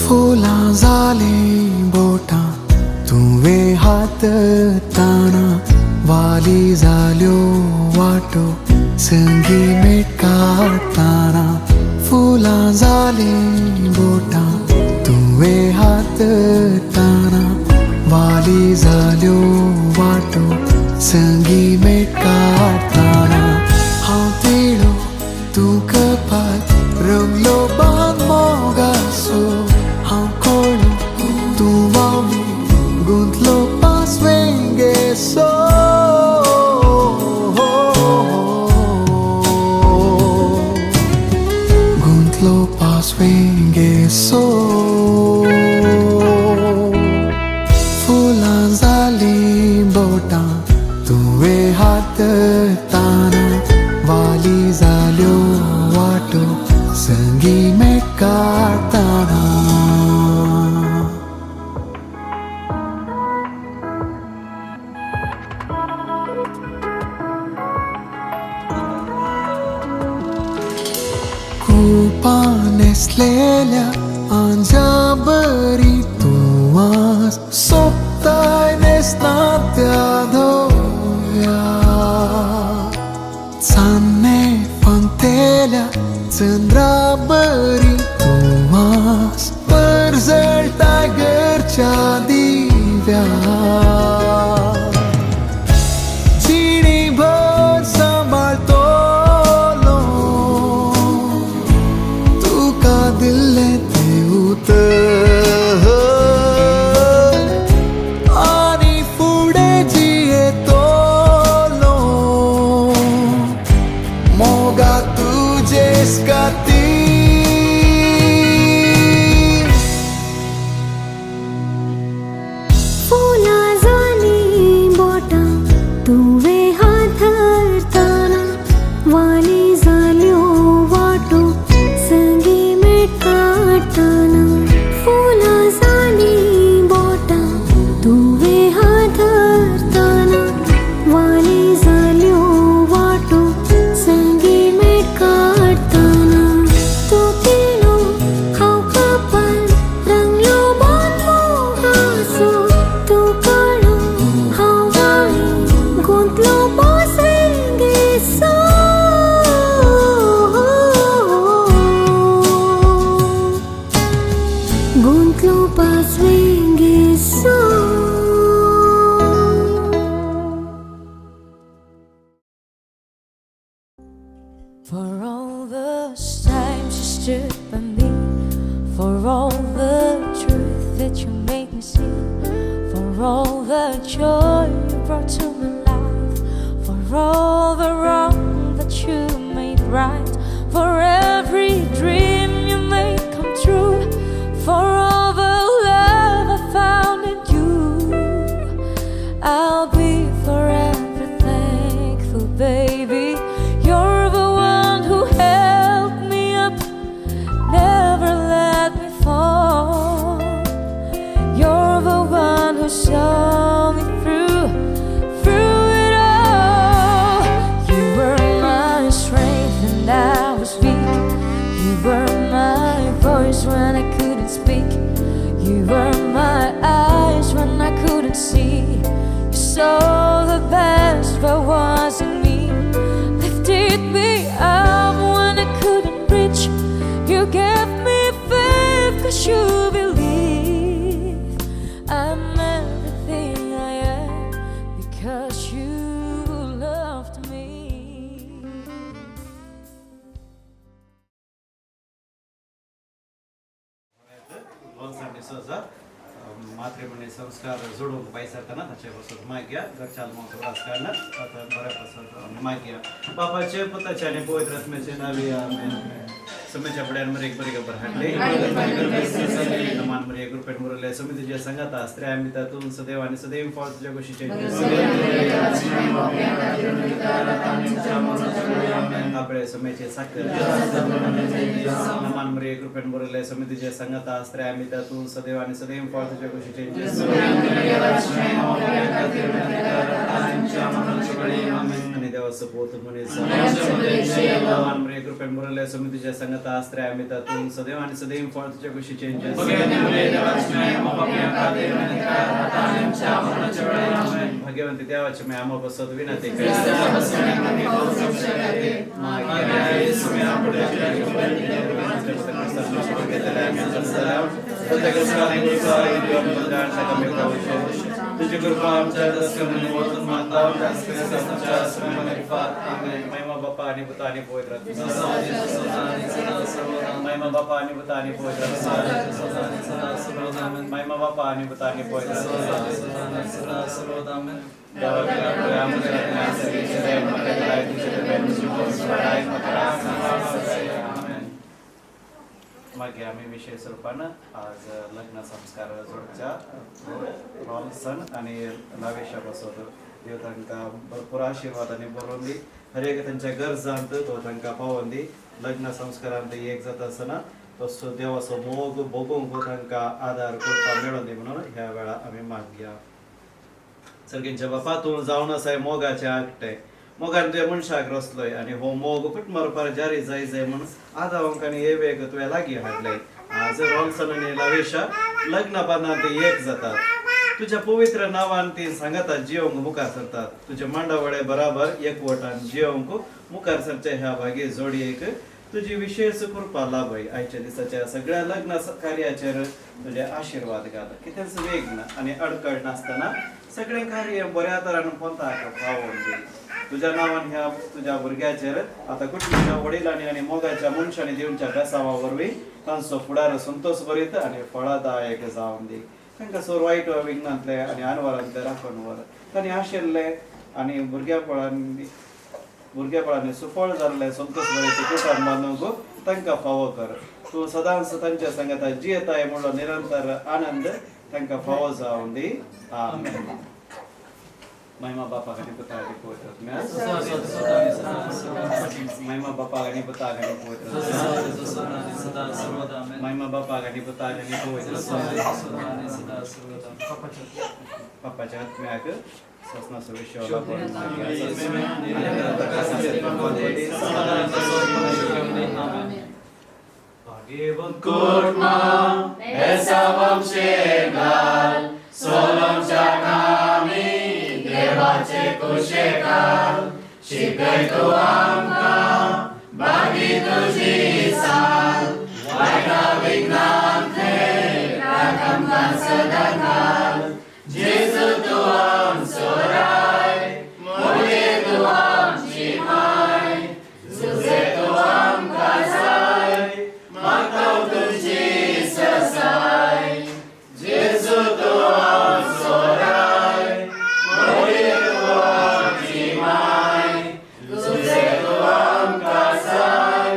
फुलां जालीं बोटां तुवें हात ताना वाली जाल्यो वाटो संगी मेट काडटाना फुलां जालीं बोटां तुवें हात ताना वाली जाल्यो वाटो संगी मेट काडटाना हांव तिळो तूं कपाल रंगलो बांद मोगासो हांव कोळो तूं वावली गुंतलो पासवेंगेसो गुंतलो पासवेंगेसो फुलां जालीं बोटां तुवें हात ताना वाली जाल्यो वाटो संगी मेट काडटाना कुपां नेसलेल्या आंजा बरी तूं आज सोंपताय नेसनात्या धोव्या चान्ने पंतेल्या चंद्रा बरी तूं आज परजळटाय घरच्या दिव्या जिणीभर सांबाळटलो तुका दिल्लें तें उतर आनी फुडें जियेतलो मोगा तुजेच खातीर फुलां जालीं बोटां तुवें हात धरताना वाली जाल्यो वाटो संगी मेट काडटाना फुलां जालीं बोटां तुवें हात धरताना वाली जाल्यो वाटो संगी मेट काडटाना तूं तिळो हांव कपाल रंगलो बांद मोगासो तूं काळो हांव वावली गुंतलो पासवेंगेसो गुंतलो पासवेंगेसो For all the times you stood by me, for all the truth that you made me see, for all the joy you brought to my life, for all the wrong that you made right, for every dream you made come true, for all the love I found in you, I'll be forever thankful, baby. You're the one who held me up, never let me fall. You're the one who saw me through it all. You were my strength and I was weak. You were my voice when I couldn't speak. You were my eyes when I couldn't see. You saw the best that was in me, lifted me up when I couldn't reach. You gave me faith 'cause you believe I'm everything I am because you loved me. मातृमणी संस्कार जोडून पायसारतना ताचेपासून माग्या घरच्याल मोसरास काढणार आता बऱ्यापासून माग्या बापाचे पुताचे आणि पवित्र आत्म्याचे नावे आमेन. समेच्या पड्यांवर एक बरी गबर हाडले नमान मरी एक रुपये मुरले समितीच्या संघात स्त्रिया आम्ही त्यातून सदैव आणि सदैव फॉल तुझ्या गोष्टीचे आपले समेचे साखर नमान मरी एक रुपये मुरले समितीच्या संघात स्त्रिया आम्ही त्यातून सदैव आणि सदैव फॉल तुझ्या गोष्टीचे आणि देवा सपोत मुनी समान मरे कृपेन मुरले समितीच्या संगता आस्त्रे आम्ही त्यातून सदैव आणि सदैव फळ तुझ्या कुशीचे भगवंती देवाचे मी आम्हा बसत विनंती तुझी कृपा आमच्या दसकमनी वचन माता महिमा बाप्पा आणि पुता आणि पवित्र महिमा बाप्पा आणि पुता आणि पवित्र महिमा बाप्पा आणि पुता आणि पवित्र मागे आम्ही विशेष रूपानं आज लग्न संस्कार जोडच्या सण आणि लावेशा बसवतो देव तांकां भरपूर आशीर्वादाने बरोवंदी हर एक त्यांच्या गरजांत तो तांकां पावोंदी लग्न संस्कारांत एक जाता आसतना तो देवाचो मोग भोगूंक तांकां आदार करपा मेळोंदी म्हणून ह्या वेळा आमी मागया सगळ्यांच्या बापा तूं जावन आसाय मोगाचे आकटे मोगान तुवें मनशाक रचलोय आनी हो मोग कुट मारपार जारी जाय म्हणून आदा वंकांनी हे वेग तुवें लागीं हाडले आज रॉल्सन आनी लावेशा लग्न बांदांत एक जातात तुझ्या पवित्र नावान ती सांगतात जियोंक मुखार सरतात तुझ्या मांडावळे बराबर एकवटान जियोंक मुखार सरचे ह्या भागी जोडयेक तुझी विशेष कृपा लाभय आयच्या दिसाच्या सगळ्या लग्न कार्याचेर तुझे आशीर्वाद घाल कितेंच वेग ना आनी अडकळ नासतना सगळे कार्य बऱ्या तरान पोंताक पावोवन दी तुझ्या नावान ह्या तुझ्या भुरग्याचेर आता कुटुंबाच्या वडिलांनी आणि मोगाच्या मनशांनी दिवच्या बेसावा वरवीं तांचो फुडार संतोष भरीत आणि फळदायक जावन दी तांकां सोर वायट विघ्नांतले आनी आनवरांतले राखण वर तांणी आशिल्ले आनी भुरगेपणांनी सुफळ जाल्ले संतोष भरीत कुटुंब बांदूंक तांकां फावो कर तूं सदांच तांच्या संगता जियेताय म्हणून निरंतर आनंद तांकां फावो जावन दी आमेन महिमा बापा गणी पुता गणी पवित्र महिमा बापा गणी पुता गणी पवित्र महिमा बापा गणी पुता गणी पवित्र पप्पाच्या आत्म्याक ससना सुविशोला भाग्यवन कोर्मा ऐसा वंशे गाल सोलमच्या कामी देवाचे कुशेकार शिकय तू आमकां बागी तुझी साल वायटा विघ्नांतले राग आमकां सदां घाल जेजू तू आमचो राय मोगे तू आमची माय तुझे तू आमकां जाय मागतां तुझी ससाय जेजू तू आमचो राय मोगे तू आमची माय तुझे तू आमकां जाय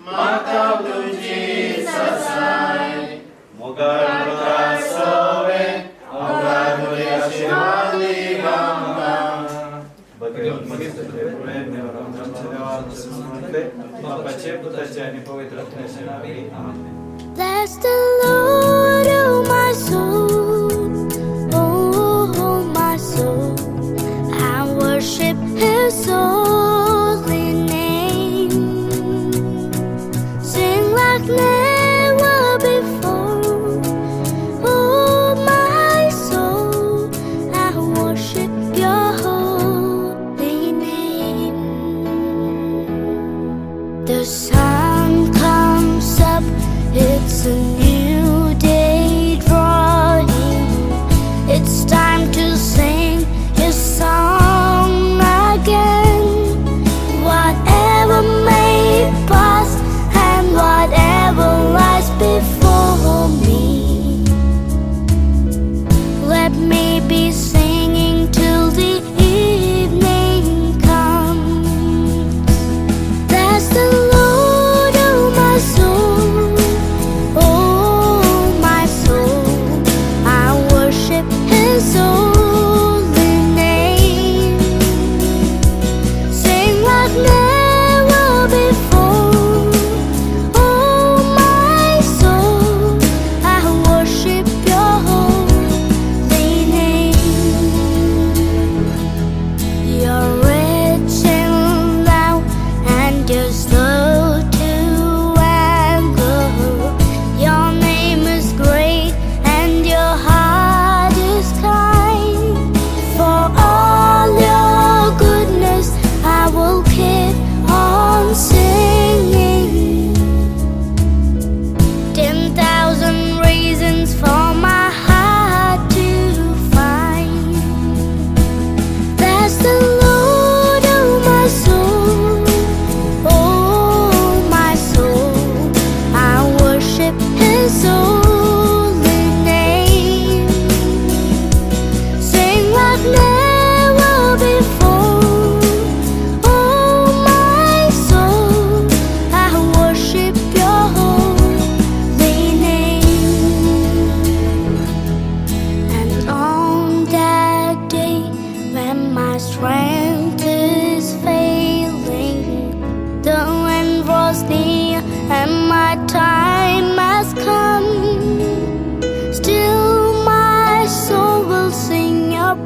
मागतां तुझी ससाय मोगाळ सोवे Bless the Lord, oh my soul, oh my soul, I worship His holy name. Sing like never before, oh my soul, I worship Your holy name. The sun comes up, it's a new day, draw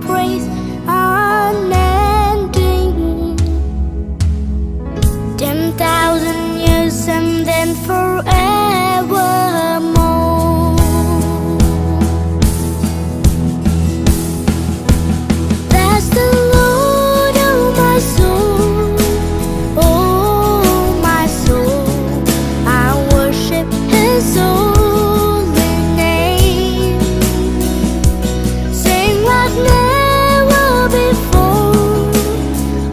praise unending. 10,000 years and then forevermore. Bless the Lord, oh my soul, oh my soul. I worship His holy name. Sing like never before,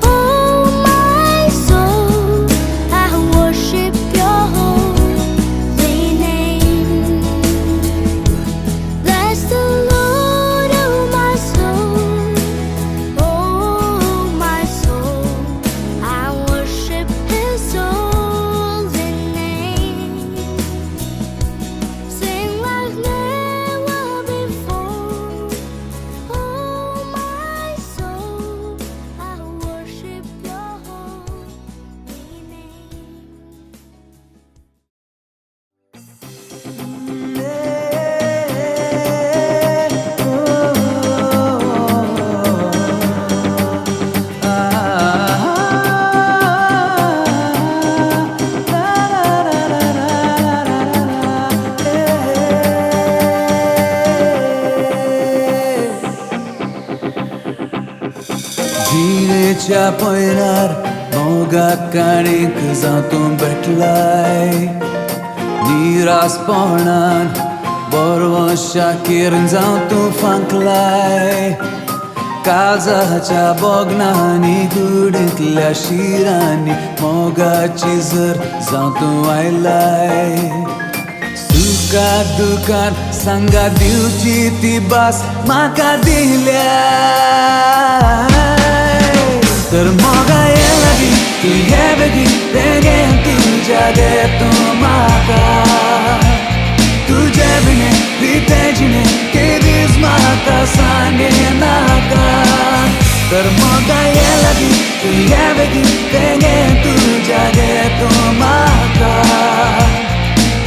oh my soul. I worship Your holy name. Bless the Lord, oh my soul, oh my soul. I worship His holy name. Sing like never before, oh my soul. I worship Your holy name. जिरेच्या पैनार मोगाक काणीक जातूं भेटलाय निरासपणान बरवशाकीर जावं तूं फांकलाय काळजाच्या बोगनांनी कुडींतल्या शिरांनी मोगाची जर जावं तूं आयलाय सुखात दुखात सांगा दिवची ती भास म्हाका दिल्या तर मोगा ये लागी तू ये बेगीन बेगीन तुज्या देतूं म्हाका तुजे बिने रिते जिणे केदीस म्हाका सांगे नाका तर मोगा ये लागी तू ये बेगीन बेगीन तुज्या देतूं म्हाका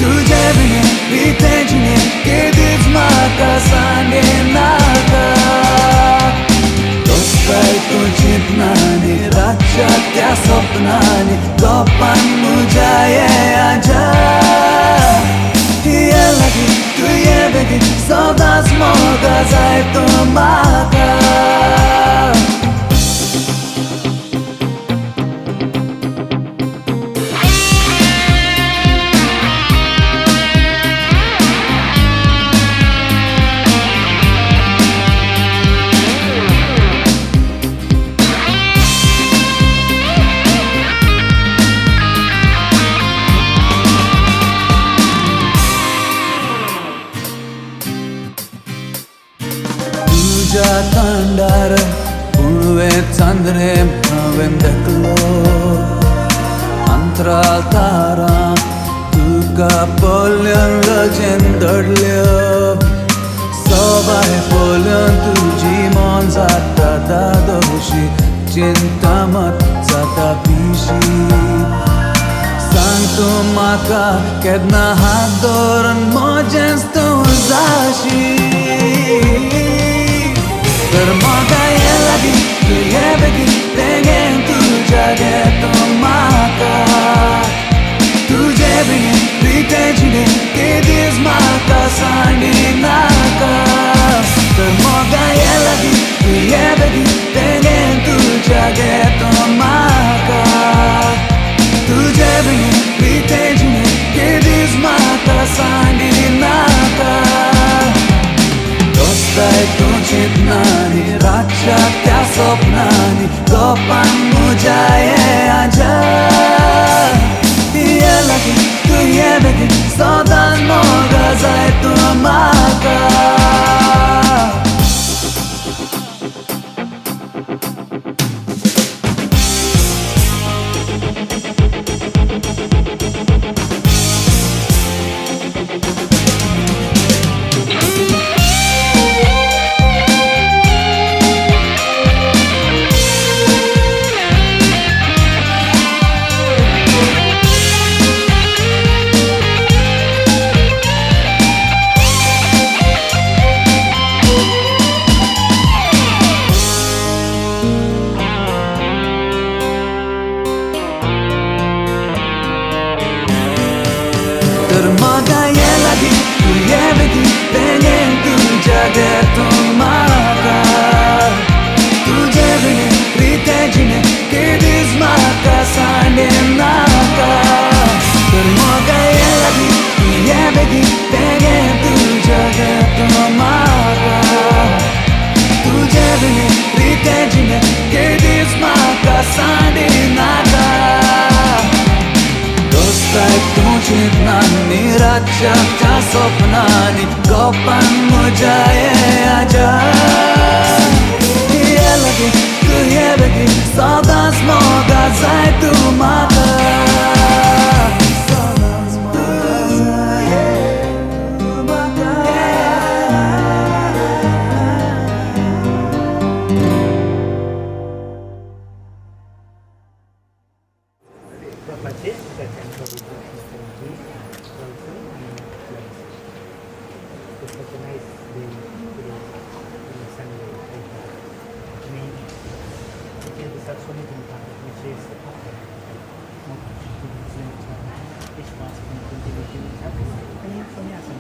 तुजे बिने रिते जिणे केदीस म्हाका सांगे नाका दोस्ताय तूं चिंतनांनी रातच्या त्या स्वप्नांनी गोपान म्हज्या ये आजा ये लागी तू ये बेगीन सदांच मोगा जाय तूं म्हाका तुज्या तांडार पुणवे चांद्रे हांवें देखलो अंतराळ तारां तुका पोल्यान लजेन दडल्यो सोबाय पोल्यान तुजी मन जाता दादोशी चिंता मात जाता पिशी सांग तूं म्हाका केन्ना हात धरून मोजेंच तूं जाशी तर मोगा ये लागी तू ये बेगीन बेगीन तुज्या देतूं म्हाका तुजे बिने रिते जिणे केदीस म्हाका सांगी नाका तर मोगा ये लागी तू ये बेगीन बेगीन तुज्या देतूं म्हाका तुजे बिने रिते जिणे केदीस म्हाका सांगी नाका दोस्ताय तूं चिंतनांनी रातच्या त्या स्वप्नांनी गोपान म्हज्या ये आजा ये लागी तू ये बेगीन सदांच मोगा जाय तूं म्हाका sopan mujaye aja Dia lagi ku ya bagi Saudade semoga saya tu mata Saudade semoga saya tu mata Bapak Cik, kita akan berbagi lagi langsung to patronize the Sunday main which is the Satsoni Temple, which is each month in continuation and information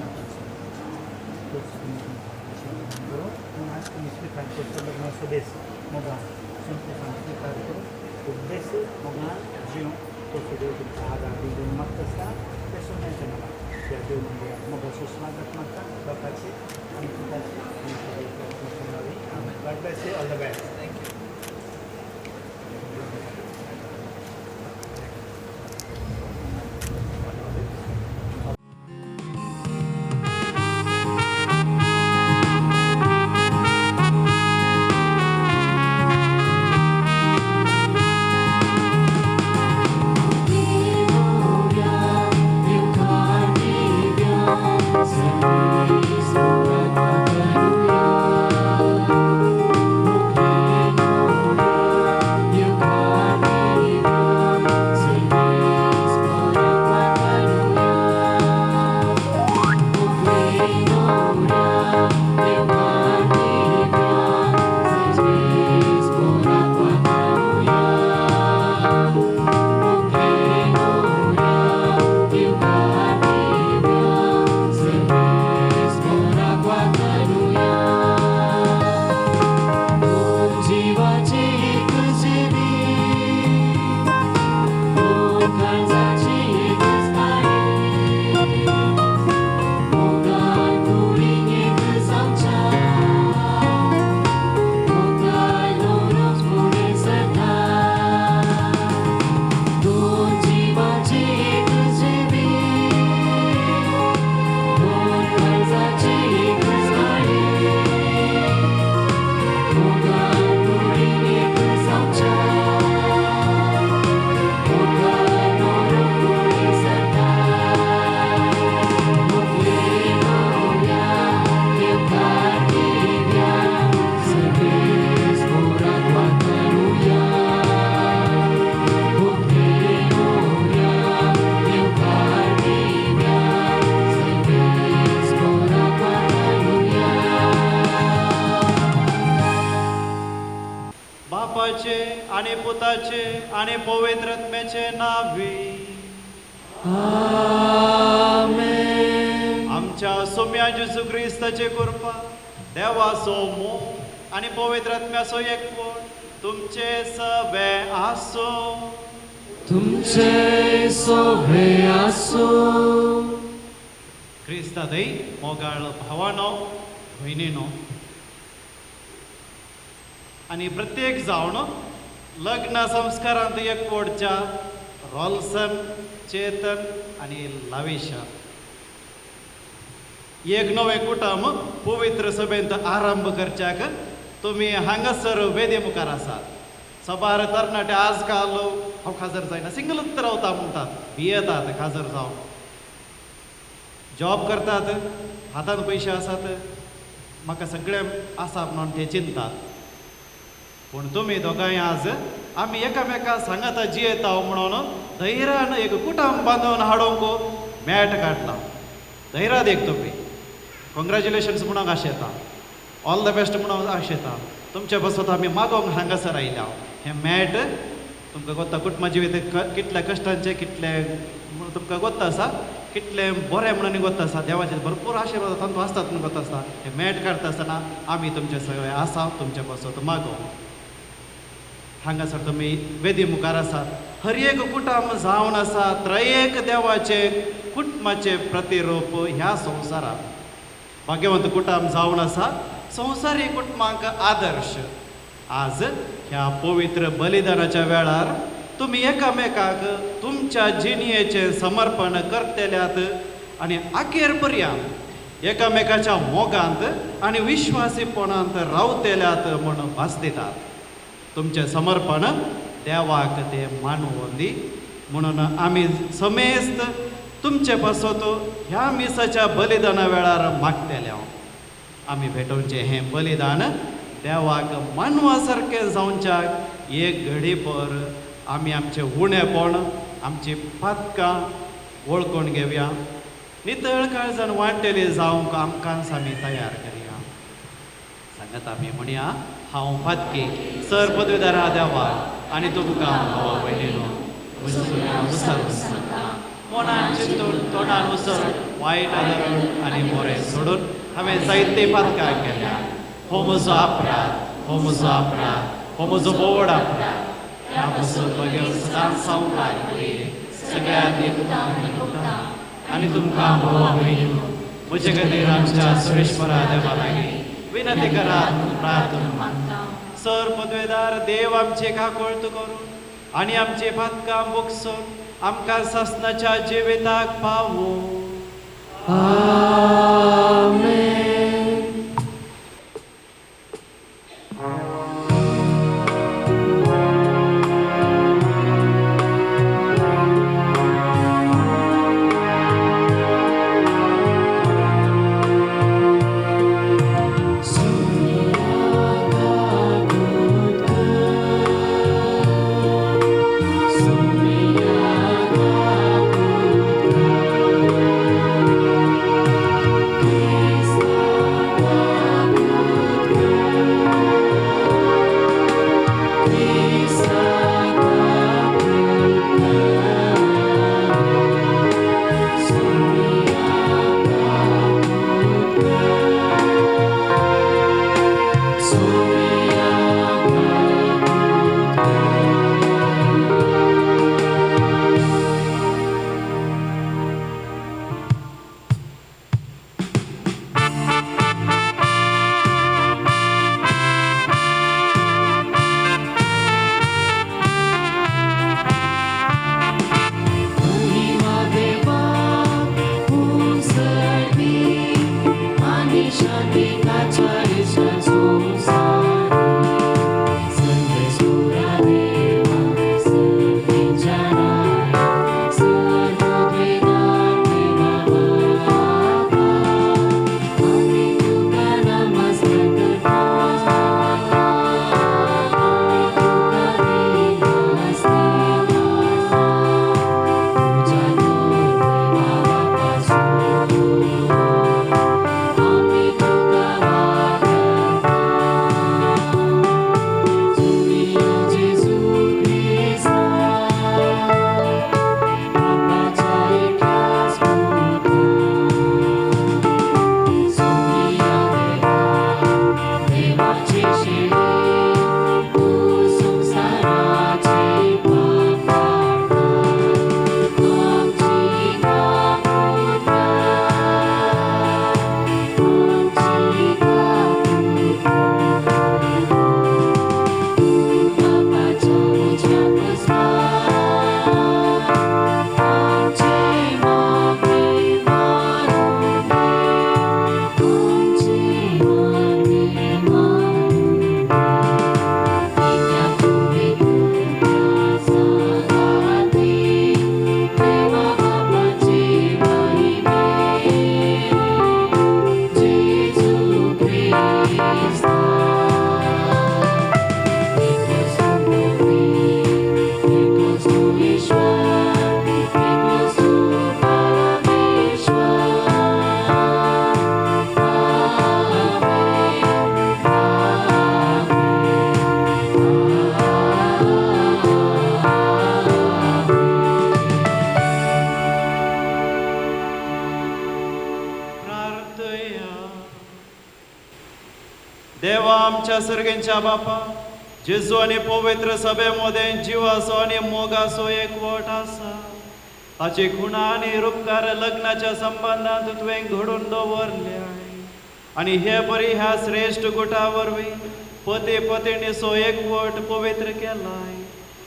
terus mas kami sudah bermaksud sudah moga sampai sampai itu udah moga jion terus kita ada di maksa personalnya nama jadi moga susmagat maka Bapak Cik kami kita personally God bless you, all the best. Thank you. बापाचे आणि पुताचे आणि पवित्र आत्म्याचे नावे आमेन. आमच्या सोम्या जेजू ख्रिस्ताची कृपा देवाचो मोग आणि पवित्र आत्म्याचो एकवट तुमचे सवे आसो. तुमचे सोबे आसो. ख्रिस्तादय मोगाळ भावानो भयणीनो आणि प्रत्येक जावन लग्न संस्कारांत एकवटच्या रॉल्सन चेतन आणि लावेशा एक नवे कुटुंब पवित्र सभेंत आरंभ करच्याक तुम्ही हांगासर वेदे मुखार आसात. सभार तरणाटे आजकाल हांव खाजर जायना सिंगलच रावता म्हणटात भियेतात खाजर जावन. जॉब करतात हातान पयशे आसात म्हाका सगळें आसा म्हणून ते चिंतात. पूण तुमी दोगांय आज आमी एकामेका सांगाता जियेता म्हणून धैर्यान एक कुटुंब बांदून हाडूंक मॅट काडला. धैर्यात एक तुमी कॉंग्रॅच्युलेशन्स म्हणून आशेता ऑल द बेस्ट म्हणून आशेता. तुमचे बसत आमी मागोंक हांगासर आयल्या. हें मॅट तुमकां गोत्ता कुटुंबा जिवीत कितले कश्टांचे कितले तुमकां गोत्ता आसा कितले बरें म्हणून गोत्ता आसा देवाचे भरपूर आशिर्वाद तांतूं आसतात म्हणून गोत्ता आसता. हें मॅट काडटा आसतना आमी तुमचे सगळे आसा तुमचे बसत मागोवंक. हांगासर तुमी वेदी मुखार आसात. हर एक कुटुंब जावन आसा त्रयेक देवाचे कुटुंबाचे प्रतिरूप ह्या संवसारांत. भाग्यवंत कुटुंब जावन आसा संवसारी कुटुंबांक आदर्श. आज ह्या पवित्र बलिदानाच्या वेळार तुमी एकामेकाक तुमच्या जिणयेचें समर्पण करतल्यात आनी अखेर पर्यंत एकामेकाच्या मोगांत आणि विश्वासीपणांत रावतेल्यात म्हणून भास दितात. तुमचे समर्पण देवाक ते मानवंदी म्हणून आम्ही समेस्त तुमचे पासत ह्या मिसाच्या बलिदाना वेळार मागतेले. आम्ही भेटोवचे हे बलिदान देवाक मानवा सारकें जावच्याक एक घडी पर आमी आमचे उणेपण आमची पातकां वळखून घेवया. नितळ काळजान वांटेली जावंक आमकांच आमी तयार करया. सांगात आमी म्हणया, हांव पातकी सर पदवीदारा देवाक आनी तुमकां भावा भयणीनो उसर सांगता. मनान चिंतून तोंडान उसर वायट आदरण आनी बरें सोडून हांवें जायते पातकां केल्या. हो म्हजो अपराध, हो म्हजो अपराध, हो म्हजो बोड अपराध. ह्या पासून बगेर सदांच सांवकार सगळ्यांनी आनी तुमकां भावा भयणीनो म्हजे खातीर आमच्या सुरेश्वरा देवा लागीं विनंती करात, प्रार्थना मागता. सर पदवेदार देव आमचे काकूळट करून आनी आमचे पातकां बुकसून आमकां सासणाच्या जिविताक पावो. देवा आमच्या सर्गेंच्या बापा, जेजू आणि पवित्र सभेमध्ये जीव असो आणि मोग असो एकवट आसा. ताची खुणा आणि रूपकार लग्नाच्या संबंधात तुवें घडून दवरल्या आणि हे बरी ह्या श्रेष्ठ गुटा वरवीं पती पत्नीचो एकवट पवित्र केलाय.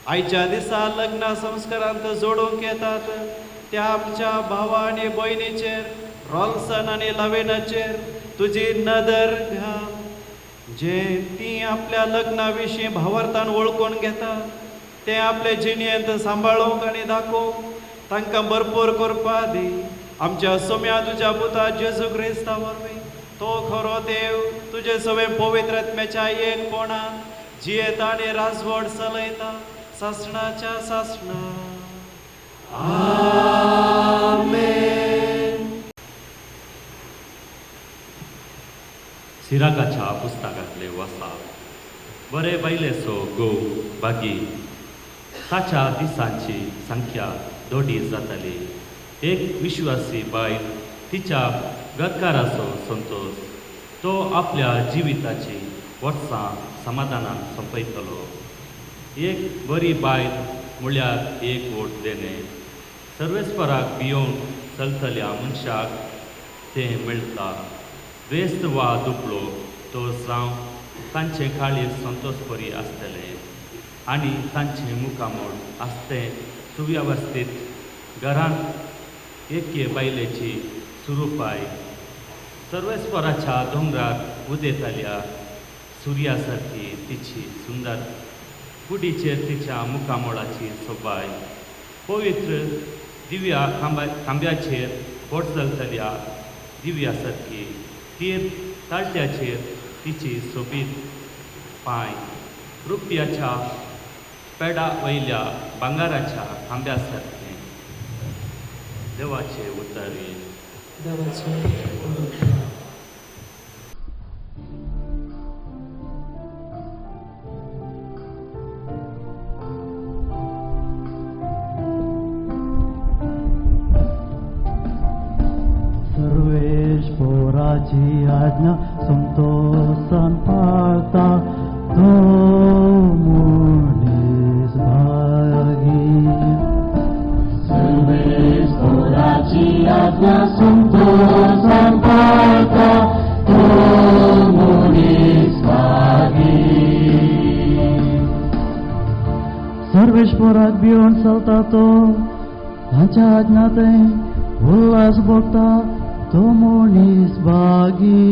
आयच्या दिसा लग्न संस्कारांत जोडूंक येतात त्या आमच्या भावा आणि भयणीचेर रॉल्सन आणि लवेनाचेर तुजी नदर घाल, जे ती आपल्या लग्नाविशीं भावार्थान वळखून घेता ते आपले जिणेंत सांबाळूंक आनी दाखोवंक तांकां भरपूर करपा दी. आमच्या सोम्या तुज्या पुता जेजू क्रिस्ता वरवीं तो खरो देव तुजे सगळे पवित्र आत्म्याच्या एकपणान जियेता आनी राजवट चलयता सासणाच्या सासणा. सिराकाच्या पुस्तकातले वसाव. बरे बायलेसो गो बागी ताच्या दिसांची संख्या 2 जाताली. एक विश्वासी बायल तिच्या घरकाराचो संतोष तो आपल्या जिविताची वर्सां समाधानान संपयतलो. एक बरी बायल म्हळ्यार एक वोट देणे. सर्वेस्पराक भियोवन चलतल्या मनशाक तें मेळटा. वेस्त वा दुपलो तो जावं तांचे काळीर संतोष बरी आसतले आनी तांचे मुखामोड आसते सुव्यवस्थीत घरांत एके बायलेची सुरूपाय. सर्वेस्पराच्या दोंगरार उदेताल्या सुर्या सारकी तिची सुंदर कुडीचेर तिच्या मुखामोडाची सोबाय. पवित्र दिव्या खांब्याचेर बोट चलतल्या दिव्या सारकी तीर ताळट्याचेर तिची सोबीत पांय. रुपयाच्या पेडा वयल्या भांगाराच्या खांब्या सारके. देवाचे उतरी. सर्वेश्वराची आज्ञा संतोषान पाळता तो मनीस भागी. सर्वेश्वराची आज्ञा संतोषान पाळता तो मनीस भागी. सर्वेश्वराक भिवून चलता तो तांच्या आज्ञांतय उल्हास भोगता तो मनीस भागी.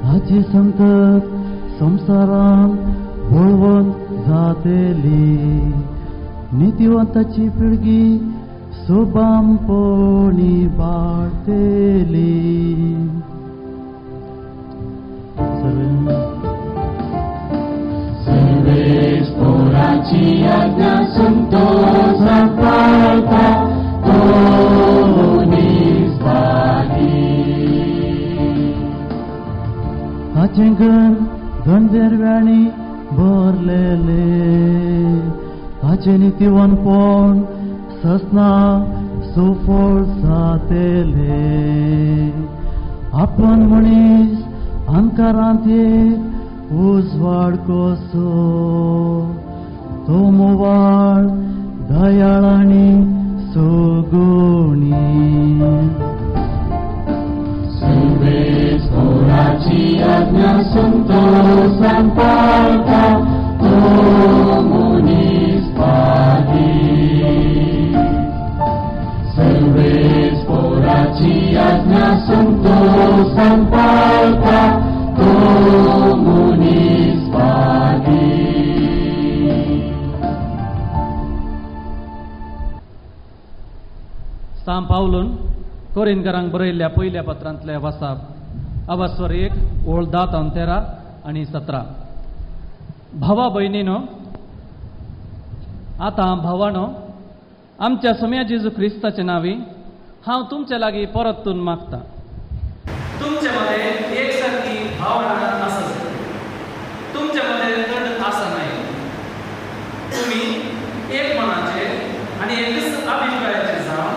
ताची संतत संसारान वळवून जातेली. नितिवंताची पिळगी सुबामपणी बाळतेली. सर्वेश्वराची आज्ञा संतोषान पाळता तो मनीस भागी. ताचें घर गंधर्व्यांनी भरलेले. ताचे नितिवंतपण ससना सुफळ जातेले. आपण मनीस अंकारांत एक उजवाड कसो तो मोवाळ दयाळ आनी सुगुणी. सर्वेश्वराची आज्ञा संतोषान पाळता तो मनीस भागी. सर्वेश्वराची आज्ञा संतोषान पाळता तो मनीस भागी. सांत पावलून कोरिंथकारांक बरयल्ल्या पयल्या पत्रांतले वसाप. अवस्वर 1 ओळ 10 13 आनी 17. भावा भयणीनो, आतां भावानो, आमच्या सोम्या जेजू क्रिस्ताच्या नांवी हांव तुमचे लागीं परतून मागता. तुमचे मध्ये एकसारखी भावना आसा जाय. तुमचे मध्ये तड आसा नाही. तुम्ही एक मनाचे आणि एकच अभिप्रायाचे जावन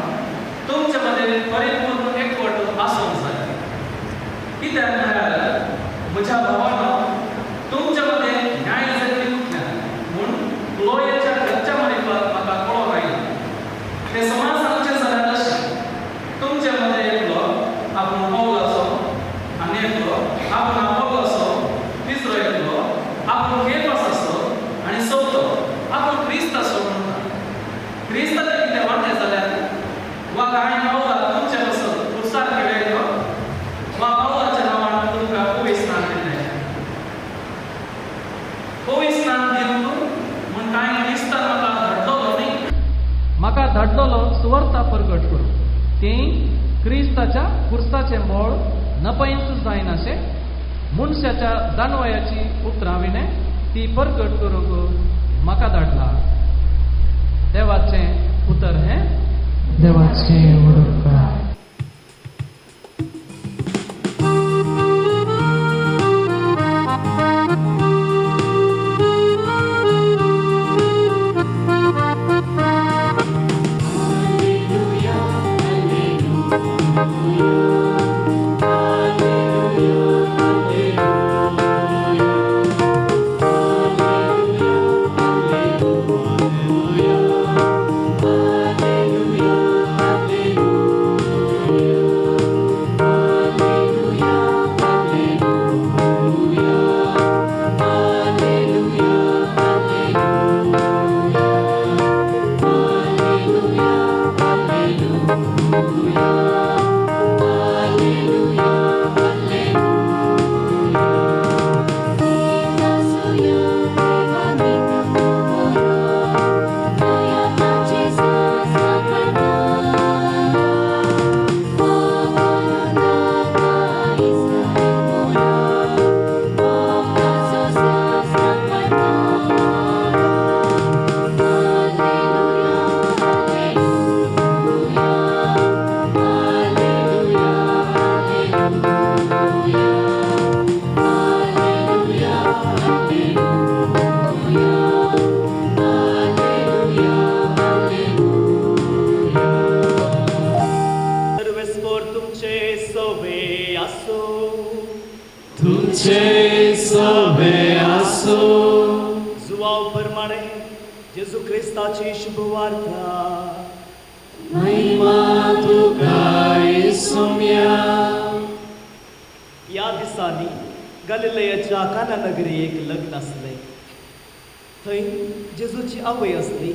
तुमचे मध्ये परिपूर्ण एकवट आसूंक जाय. कित्याक म्हळ्यार म्हज्या भावानो, तुमचे मध्ये न्याय जातली कुठल्यान म्हूण क्लोयेच्या घरच्या मालिकात म्हाका कळोन आयला. ते समान सांगचे जाल्यार अशें, तुमचे मध्ये एकलो आपूण पौलाचो आनी एकलो आपूण धाडलेलो सुवार्ता परगट करूं ती क्रिस्ताच्या कुर्साचे मोळ नपयंच जायनाशे मनशाच्या दानवयाची उतराविणे ती परगट करूंक म्हाका धाडला. देवाचें उतर हें. देवाचें उतर. जुवाव प्रमाणे जेजू क्रिस्ताची शुभवार्ता. या दिसांनी गलिलयाच्या काना नगरी एक लग्न असले. थंय जेजूची आवय असली.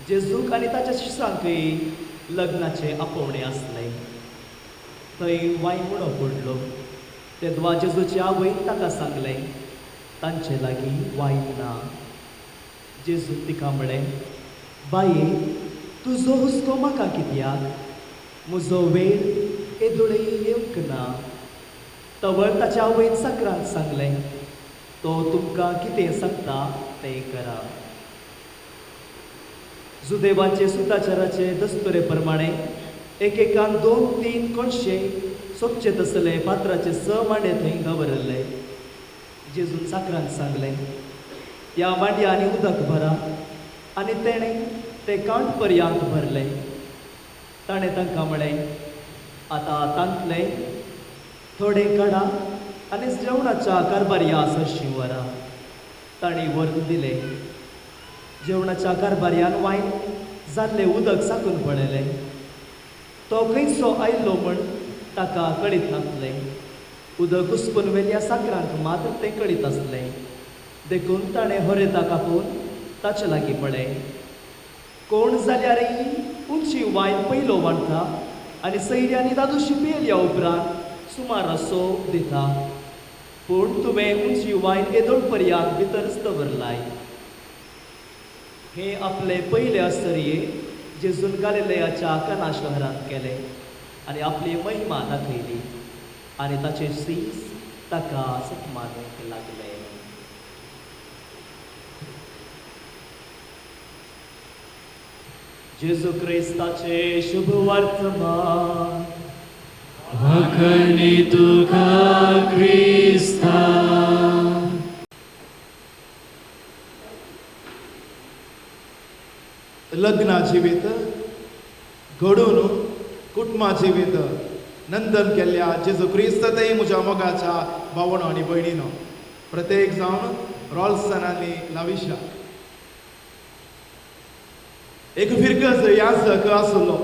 जेजूक आनी ताच्या शिष्यांकय लग्नाचे आपोवणे असले. थंय वायन म्हणो पडलो. तेदवा जेजूची आवय ताका सांगले तांचे लागीं वायन ना. जेजू तिका म्हळें, बाये तुजो हुस्को म्हाका कित्याक? म्हजो वेळ येदोळी येवंक ना. तवळ ताच्या आवयन साकराक सांगलें, तो तुमकां कितें सांगता तें करा. जुदेवाचे सुताचाराचे दस्तुरे प्रमाणे एकेकान 2-3 कोणशे सोपचे तसले पात्राचे 6 मांडे थंय दवरले. जेजून साकरान सांगलें, त्या मांडयांनी उदक भरा. आनी तेणें ते कांट पर्यांत भरले. ताणें तांकां म्हळें, आतां तांतले थोडे काडा आनी जेवणाच्या कारबारयास हरशीं व्हरा. तांणी व्हरून दिलें. जेवणाच्या कारबारयान वायन जाल्लें उदक साकून पडलें. तो खंयचो आयिल्लो म्हण ताका कळीत नासलें. उदक हुस्कून वेल्या साकरांक मात तें कळीत आसलें. देखून ताणें होरेता कापून ताचे लागीं पळय. कोण जाल्यारय उंची वायन पयलो वांटा आनी सैर्यांनी दादूशी पियेल्या उपरांत सुमार असो दिता. पूण तुवें उंची वायन येदोळ पर्यांत भितरच दवरलाय. हे आपले पयले आश्चर्ये जेजून गलिलयाच्या काना शहरांत केले आनी आपली महिमा दाखयली आनी ताचे सीस ताका सत्मानूंक लागले. जेजू क्रिस्ताचे शुभ वर्तमान. वखणी तुका क्रिस्ता. लग्ना जिवीत घडून कुटुंबा जिवीत नंदन केल्ल्या जेजू क्रिस्ततय म्हज्या मोगाच्या भावणो आनी भयणीनो प्रत्येक जावन रॉल्सन आनी लाविशा एक फिरगज याजक आसलो.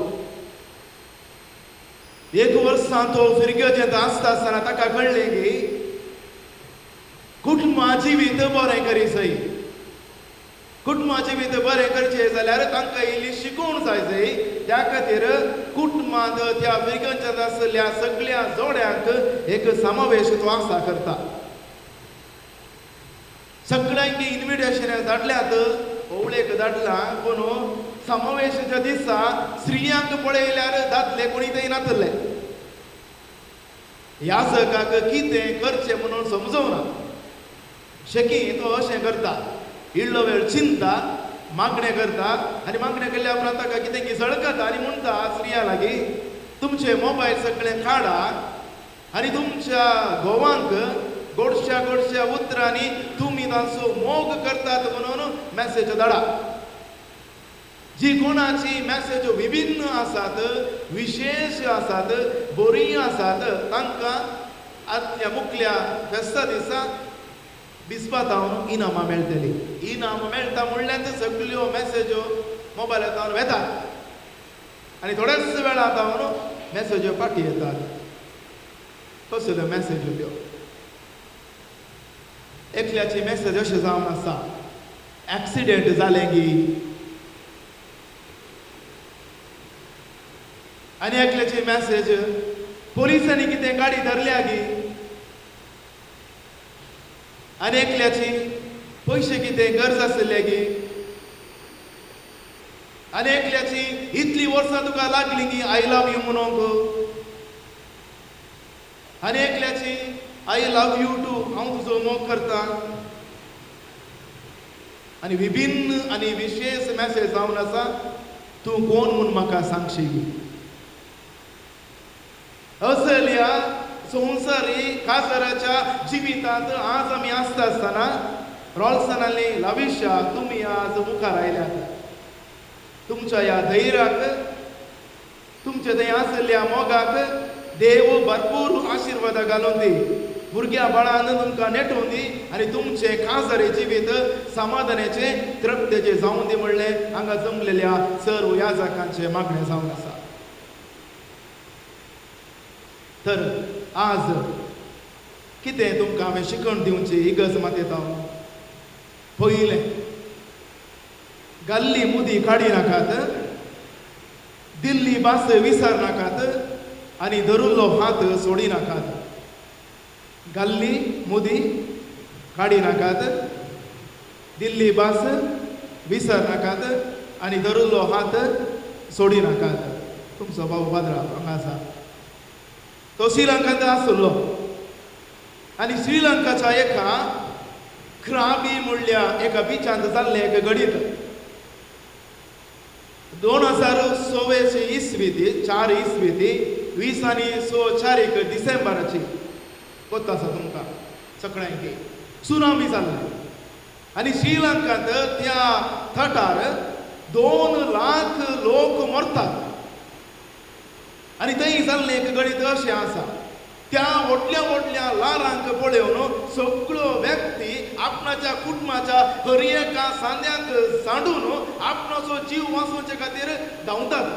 1 वर्सां तो फिरगज येता आसता आसतना ताका कळ्ळें की कुटुंबा जिवीत बरें करी सई. कुटुंबा जिवीत बरें करचें जाल्यार तांकां इल्ली शिकवण जाय जाय. त्या खातीर कुटुंबांत त्या फिरगजांत आसलेल्या सगळ्या जोड्यांक एक समावेश तो आसा करता. सगळ्यांक इन्विटेशन धाडल्यात, ओवळेक धाडला, पूण समावेशाच्या दिसा स्त्रियांक पळयल्यार दादले कोणी थंय नातले. याजकाक कितें करचें म्हणून समजवना. शेकी तो अशें करता, इल्लो वेळ चिंता, मागणें करता आनी मागणें केल्ल्या उपरांत ताका कितें की झळकता आनी म्हणटा स्त्रिया लागीं तुमचे मोबायल सगळे काडा आनी तुमच्या घोवांक गोडश्या उतरांनी तुमी तांचो मोग करतात म्हणून मॅसेज धाडा. जी कोणाची मॅसेज विभिन्न आसात, विशेष आसात, बरी आसात, तांकां आदल्या मुखल्या फेस्ता दिसा दिसपातावन इनामां मेळटलीं. इनामां मेळटा म्हणल्यार सगल्यो मॅसेज्यो मोबायलांतल्यान वेतात आनी थोड्याच वेळा तावन मॅसेज्यो फाटी येतात. कसल्यो मॅसेज्यो त्यो? एकल्याची मॅसेज अशें जावन आसा, एक्सिडेंट जालें गी. आनी एकल्याची मॅसेज, पोलिसांनी कितें गाडी धरल्या गी. आनी एकल्याची पयशे कितें गरज आसले गी. आनी एकल्याची इतली वर्सां तुका लागली गी आय लव यू म्हणूंक. आनी एकल्याची आय लव यू टू, हांव तुजो मोग करता. आनी विभिन्न आनी विशेष मॅसेज जावन आसा, तूं कोण म्हूण म्हाका सांगशी. असल्या संवसारी खासदाराच्या जिवितांत आज आमी आसता आसतना रॉल्सनाली लाविशा तुमी आज मुखार आयल्यात. तुमच्या ह्या धैर्याक, तुमच्या थंय आसल्या मोगाक देव भरपूर आशिर्वाद घालून दी. भुरग्या बाळान तुमकां नेटोवन दी आनी तुमचे खासदारी जिवीत समाधानाचे तृप्तेचे जावं दी म्हणलें हांगा जमलेल्या सर्व याजकांचे मागणें जावन आसा. तर आज कितें तुमकां हांवें शिकण दिवची इगज मातयेत हांव. पयलें, गल्ली मुदी काडी नाकात, दिल्ली भास विसर नाकात आनी धरुल्लो हात सोडी नाकात. गल्ली मुदी काडी नाकात, दिल्ली भास विसर नाकात आनी धरुल्लो हात सोडी नाकात. तुमचो भाऊ बाद्रा हांगा आसा. तो श्रीलंकांत आसलो आनी श्रीलंकाच्या एका क्राबी म्हणल्या एका बिचांत जाल्ले एक घडीत 2026 इसवी 4 इसवी 20 आनी 4 डिसेंबराची कोत्ता आसा तुमकां सगळ्यांक सुनामी जाल्ली. आनी श्रीलंकांत त्या थटार 2 लाख लोक मरतात. आनी थंय जाल्लें एक गणित अशें आसा, त्या व्हडल्या लारांक पळोवन सगळ्यो व्यक्ती आपणाच्या कुटुंबाच्या हर एका सांद्याक सांडून आपणाचो जीव वाचोवचे खातीर धांवतात.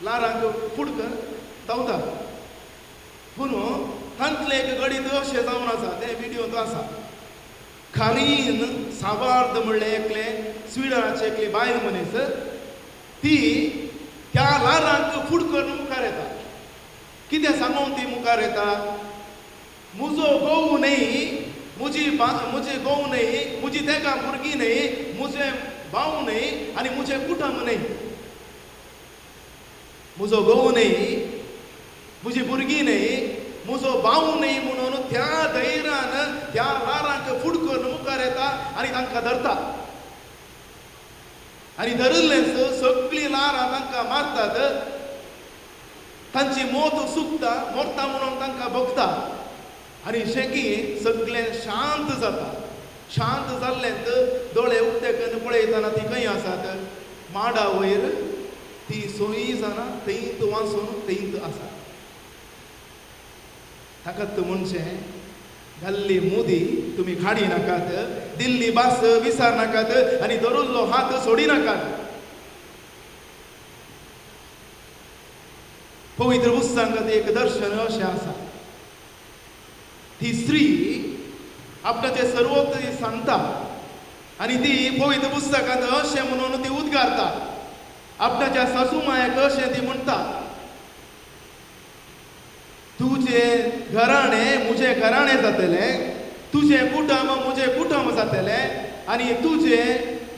लारांक फुडकन धांवतात. पूण तांतलें एक गणित अशें जावन आसा, तें व्हिडियोंत आसा. खारीन साबार्द म्हणलें एकलें स्विडनाचें एकली बायल मनीस, ती त्या लारांक फुडकन मुखार येता. कितें सांगून ती मुखार येता? म्हजो घोव न्हय, म्हजे घोव न्हय, म्हजी तेका भुरगीं न्हय, म्हजे भाव न्हय आनी म्हजें कुटुंब न्हय. म्हजो घोव न्हय, म्हजी भुरगीं न्हय, म्हजो भाव न्हय म्हणून त्या धैर्यान त्या लारांक फुडकन मुखार येता आनी तांकां धरता. आनी धरिल्लेच सगळीं लारां तांकां मारतात. तांची मोत सुकता, मरता म्हणून तांकां बगता आनी शेकी सगळें शांत जाता. शांत जाल्लेंत दोळे उक्ते करून पळयतना ती खंय आसात? माडा वयर ती सोयी जाणा थंयत वाचून थंयत आसा. ताकात म्हणचें गल्ली मुदी तुमी काडी नाकात, दिल्ली भास विसर नाकात आनी धरुल्लो हात सोडी नाकात. पवित्र पुस्तकांत एक दर्शन अशें आसा. ती स्त्री आपणाचे सर्वोत्तरी सांगता आनी ती पवित्र पुस्तकांत अशें म्हणून ती उद्गारता. आपणाच्या सासू मायक अशें ती म्हणटा, तुझे घराणे मुझे घराणे जातले, तुझे कुटुंब मुझे कुटुंब जातले आनी तुझे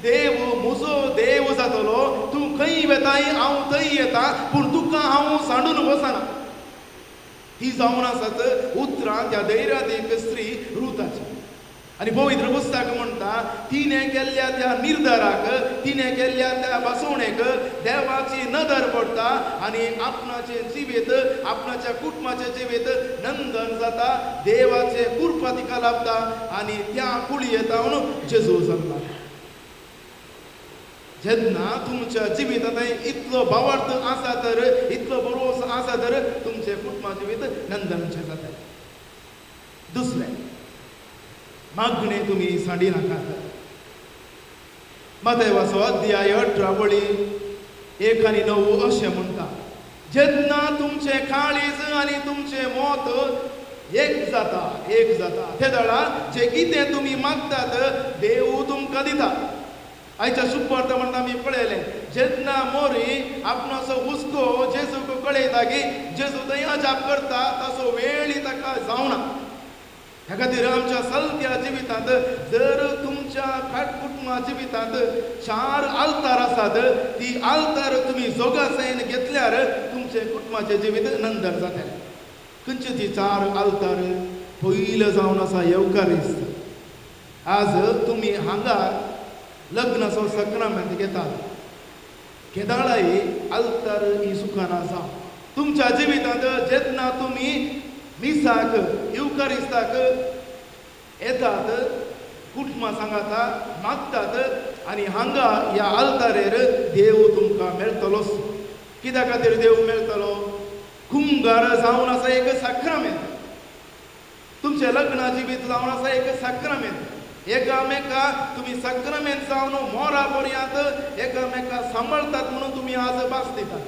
देव म्हजो देव जातलो तूं खंय वेताय हांव थंय येता पूण तुका हांव सांडून वचना. ही जावन आसात उतरां त्या धैर्यात स्त्री रुताची. आनी पवित्र पुस्तक म्हणटा तिणें केल्ल्या त्या निर्धाराक तिणें केल्ल्या त्या बसवणेक देवाची नदर पडटा आनी आपणाचे जिवीत आपणाच्या कुटुंबाचे जिवीत नंदन जाता. देवाचे कृपा तिका लाभता आनी त्या कुळयेंत जावन जेजू जल्ला. जेन्ना तुमच्या जिवितांत इतलो भावार्थ आसा तर इतलो बरोस आसा तर तुमचे कुटुंबा जिवीत नंदनचें जाता. दुसरें मागणे तुम्ही सांडी नाकात. मत्तय वाचो अध्याय 18 वळी 1 आनी 9 अशें म्हणटा जेन्ना तुमचे काळीज आनी तुमचे मोत एक जाता ते दळा जे कितें तुमी मागतात देव तुमकां दिता. आयच्या शुभार्थ म्हणटा आमी पळयलें जेन्ना मोरी आपणाचो हुस्को जेजूक कळयता की जेजू थंय अजाप करता ताचो वेळ ताका जावना. ह्या खातीर आमच्या चलत्या जिवितांत जर तुमच्या कुटुंबा जिवितांत 4 आल्तार आसात ती आल्तार तुमी जोगासायेन घेतल्यार तुमचे कुटुंबाचे जिवीत नंदन जातलें. खंयची ती 4 आल्तार? पयलो जावन आसा येवकारिस्त. आज तुमी हांगा लग्नाचो सक्रामेंत घेतात. केदाळाई आल्तार ही सुखाना आसा. तुमच्या जिवितांत जेन्ना तुमी मिसाक युकारिस्ताक येतात कुटुंबा सांगाता मागतात आनी हांगा ह्या आल्तारेर देव तुमकां मेळटलोच. कित्या खातीर देव मेळटलो? कुंभार जावन आसा एक सक्रामेंत. तुमचे लग्ना जिवीत जावन आसा एक सक्रामेंत. एकामेका तुम्ही सक्रामेंत जावन मोरा पर्यंत एकामेका सांबाळतात म्हणून तुम्ही आज भास दितात.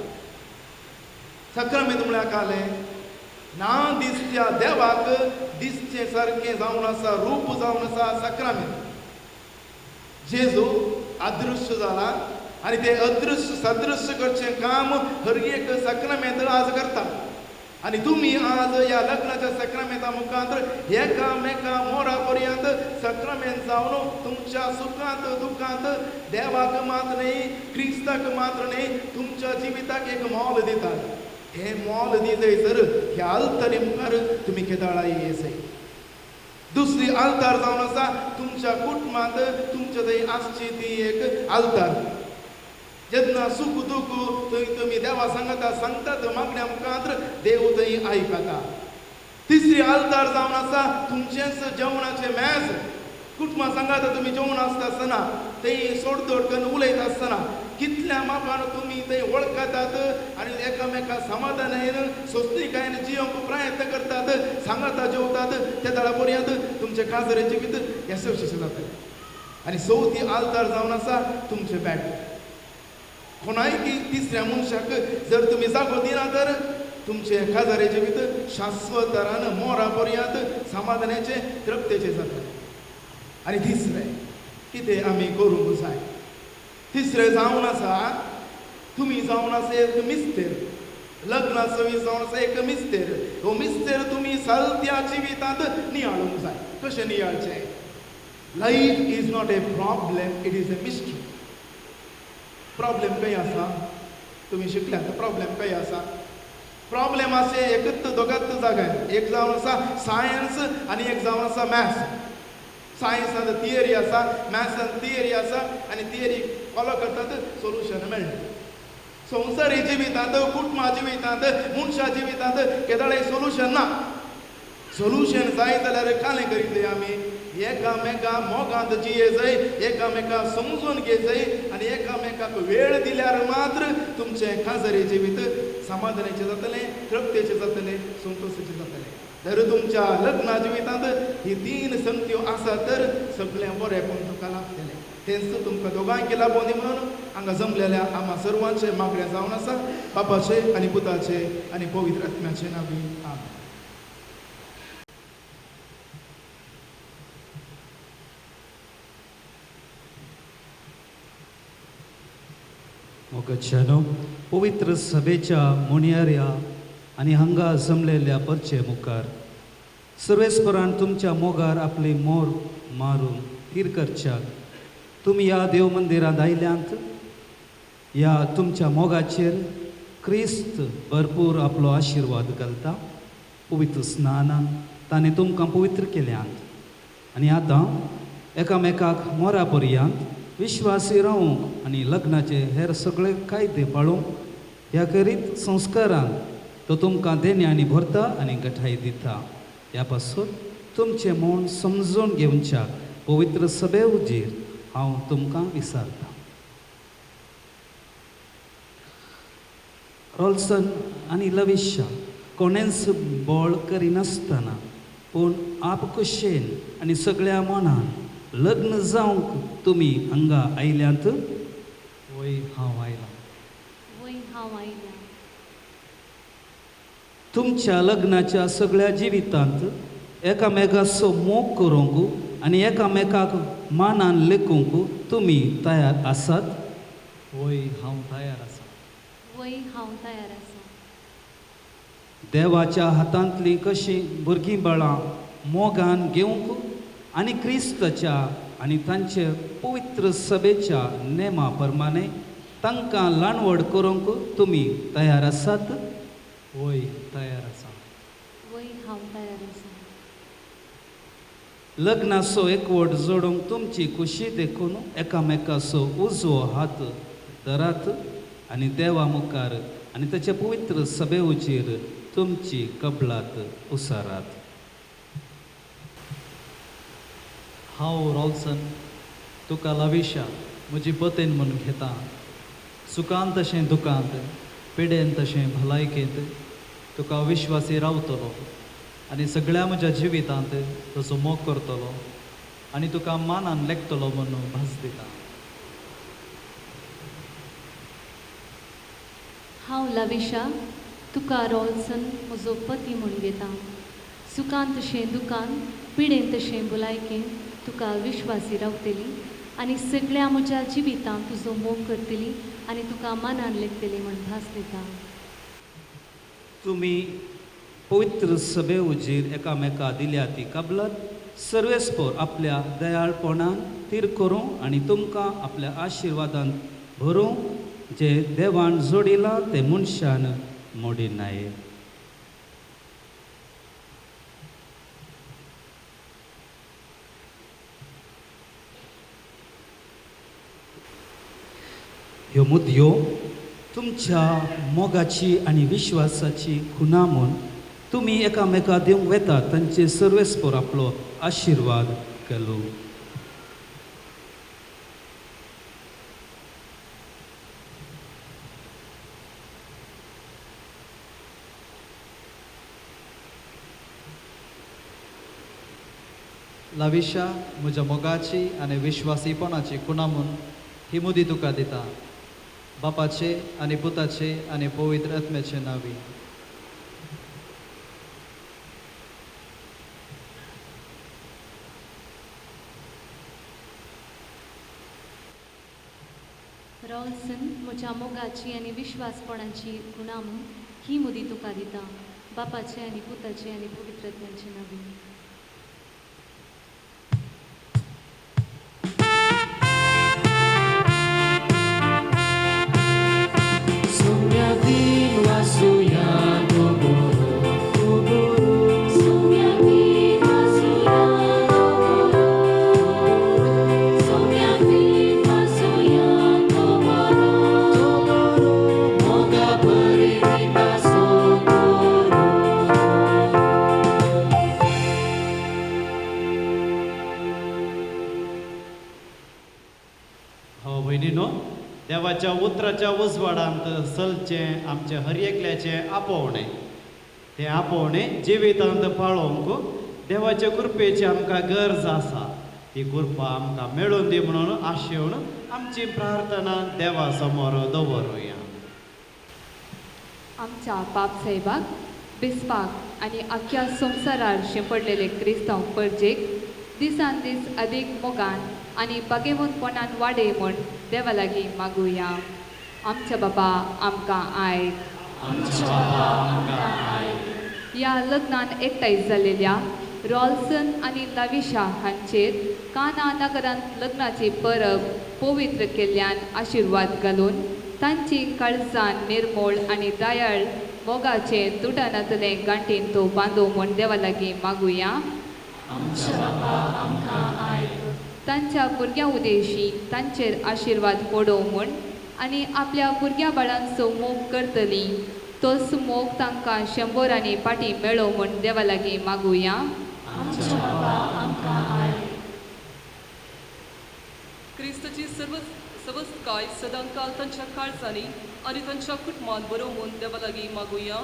सक्रामेंत म्हळ्यार कालें ना दिसत्या देवाक दिसचे सारकें जावन आसा रूप जावन आसा सक्रामेंत. जेजू अदृश्य जाला आनी ते अदृश्य सदृश्य करचें काम हर एक सक्रामेंत आज करता. आनी तुमी आज ह्या लग्नाच्या सक्रामेंता मुखांतर एकामेका मोरा पर्यंत सक्रामेंत जावन तुमच्या सुखांत दुखांत देवाक मात न्ही क्रिस्ताक मात्र न्ही तुमच्या जिविताक एक मोल दितात. हे मोल दिजयसर ह्या आल्तारी मुखार तुमी केदाळाई येसय. दुसरी आल्तार जावन आसा तुमच्या कुटुंबांत तुमच्या थंय आसची ती एक आल्तार. जेन्ना सुख दुख थंय तुमी देवा सांगतात मागण्या मुखांतर देव थंय आयकता. तिसरी आल्तार जावन आसा तुमचेच जेवणाचे मेज. कुटुंबा सांगात तुमी जेवण आसता आसतना थंय सोडतोड करून उलयत आसतना कितल्या मापान तुमी थंय वळखतात आनी एकामेका समाधानायेन सोंसणीकायेन जियोवंक प्रयत्न करतात सांगाता जेवतात त्या दाळा पर्यंत तुमचे काजरे जिवीत यशस्वी जातलें. आनी चवथी आल्तार जावन आसा तुमचे बॅड. कोणाय तिसऱ्या मनशाक जर तुमी जागो दिना तर तुमचे काजरे जिवीत शाश्वत तरान मोरा पर्यंत समाधानाचे तृप्तेचे जातलें. आनी तिसरें कितें आमी करूंक जाय? तिसरें जावन आसा तुमी जावन आसा एक मिस्तेर. लग्नाचो जावन आसा एक मिस्तेर. हो मिस्तेर तुमी चलत्या जिवितांत नियाळूंक जाय. कशें नियाळचें? Life is not a problem, it is a mystery. Problem खंय आसा? तुमी शिकल्यात प्रॉब्लेम खंय आसा? प्रॉब्लेम असे एकच दोगात जाग्यार. एक जावन आसा सायन्स आनी एक जावन आसा मॅथ्स. सायन्सांत थियरी आसा मॅथ्सांत थियरी आसा आनी थियरी फॉलो करतात सोल्युशन मेळटा. संवसारी जिवितांत कुटुंबा जिवितांत मनशा जिवितांत केदाळे सोल्युशन ना. सोल्युशन जाय जाल्यार कालें करीत आमी एकामेका मोगांत जिये जाय एकामेका समजून घे जाय आनी एकामेकाक वेळ दिल्यार मात्र तुमचें काजरी जिवीत समाधानाचें जातलें तृप्तेचें जातलें संतोशाचें जातलें. जर तुमच्या लग्ना जिवितांत ही 3 संगत्यो आसा तर सगळें बरेंपण तुका लाभतलें. तेंच तुमकां दोगांयक लाभूं दी म्हणून हांगा जमलेल्या आम्हा सर्वांचें मागणें जावन आसा बापाचें आनी पुताचें आनी पवित्र आत्म्याचें नांवी. आमेन. मोगच्छानो पवित्र सभेच्या मुण्याऱ्या आनी हांगा जमलेल्या परचे मुखार सर्वेस्परान तुमच्या मोगार आपली मोर मारून तीर करच्याक तुम्ही या देव मंदिरांत आयल्यांत ह्या तुमच्या मोगाचेर क्रिस्त भरपूर आपलो आशिर्वाद घालता पवित्र स्नानान ताणें तुमकां पवित्र केल्यांत आनी आतां एकामेकाक मोरा पर्यंत विश्वासी रावूंक आनी लग्नाचे हेर सगळे कायदे पाळूंक ह्या करीत संस्कारान तो तुमकां देण्यानी भरता आनी गठाय दिता. ह्या पासून तुमचें मन समजून घेवच्या पवित्र सभे उजेर हांव तुमकां विसारता. रॉल्सन आनी लविशा कोणेंच बोळ करिनासतना पूण आपकुशेन आनी सगळ्या मनान लग्न जावंक तुमी हांगा आयल्यांत. वय हांव आयलां. तुमच्या लग्नाच्या सगळ्या जिवितांत एकामेकाचो मोग करूंक आनी एकामेकाक मानान लेखूंक तुमी तयार आसात. वय हांव तयार आसा. देवाच्या हातांतलीं कशीं भुरगीं बाळां मोगान घेवंक आनी क्रिस्ताच्या आनी तांचे पवित्र सभेच्या नेमा प्रमाणे तांकां ल्हानवड करूंक तुमी तयार आसात. वय तयार आसा. लग्नाचो एकवट जोडूंक तुमची खुशी देखून एकामेकाचो उजवो हात धरात आनी देवा मुखार आनी ताच्या पवित्र सभे उजेर तुमची कबलात उसारात. हांव रॉल्सन तुका लविशा म्हजी पतेन म्हूण घेता. सुखांत तशें दुखांत पिडेन तशें भलायकेंत तुका विश्वासी रावतलो आनी सगळ्या म्हज्या जिवितांत तसो मोग करतलो आनी तुका मानान लेखतलो म्हणून भास दिता. हांव लविशा तुका रॉल्सन म्हजो पती म्हूण घेता. सुखांत तशें दुखान पिडेन तशें भलायकेन तुका विश्वासी रावतली आनी सगळ्या म्हज्या जिवितांत तुजो मोग करतली आनी तुका मानान लेखतली म्हूण भास दिता. तुमी पवित्र सभे उजेर एकामेका दिल्या ती कबलात सर्वेस्पर आपल्या दयाळपणान तीर करूं आनी तुमकां आपल्या आशिर्वादान भरूं जे देवान जोडिलां ते मनशान मोडिनाये. ह्यो मुद्यो तुमच्या मोगाची आनी विश्वासाची खुणा म्हूण तुमी एकामेका दिवंक वेतात तांचे सर्वेस्पर आपलो आशिर्वाद घालूं. लविशा म्हज्या मोगाची आनी विश्वासीपणाची खुणा म्हूण ही मुदी तुका दिता. बापाचे आनी पुताचे आनी पवित्र आत्म्याचे नांवी. रॉल्सन म्हज्या मोगाची आनी विश्वासपणाची खुणा म्हूण ही मुदी तुका दिता. बापाचे आनी पुताचे आनी पवित्र आत्म्याचे नांवी. देवाच्या उतराच्या उजवाडांत चलचें आमचे हर एकल्याचें आपोवणें. तें आपोवणें जिवितांत पाळोवंक देवाचे कृपेची आमकां गरज आसा. ती कृपा आमकां मेळून दी म्हणून आशेवन आमची प्रार्थना देवा समोर दवरुया. आमच्या पापसाहेबाक बिस्पाक आनी आख्या संवसारार शिंपडलेले क्रिस्तांव परजेक दिसान दीस अदीक मोगान आनी बागेवंतपणान वाडय म्हूण देवा लागीं मागुया. आमच्या बाबा आमकां आयक. ह्या लग्नान एकठांय जाल्लेल्या रॉल्सन आनी लविशा हांचेर काना नगरांत लग्नाची परब पवित्र केल्ल्यान आशिर्वाद घालून तांची काळजान निर्मळ आनी दयाळ मोगाचे तुटनातले गांठीन तो बांदो म्हण देवा लागीं मागुया. तांच्या भुरग्यां उदेशी तांचेर आशिर्वाद पडोव म्हण आनी आपल्या भुरग्या बाळांचो मोग करतली तोच मोग तांकां 100 पाटी मेळो म्हण देवा लागीं मागुया. क्रिस्ताची सवस्तकाय सदांकाल तांच्या काळजांनी आनी तांच्या कुटुंबांत बरो म्हूण देवा लागीं मागुया.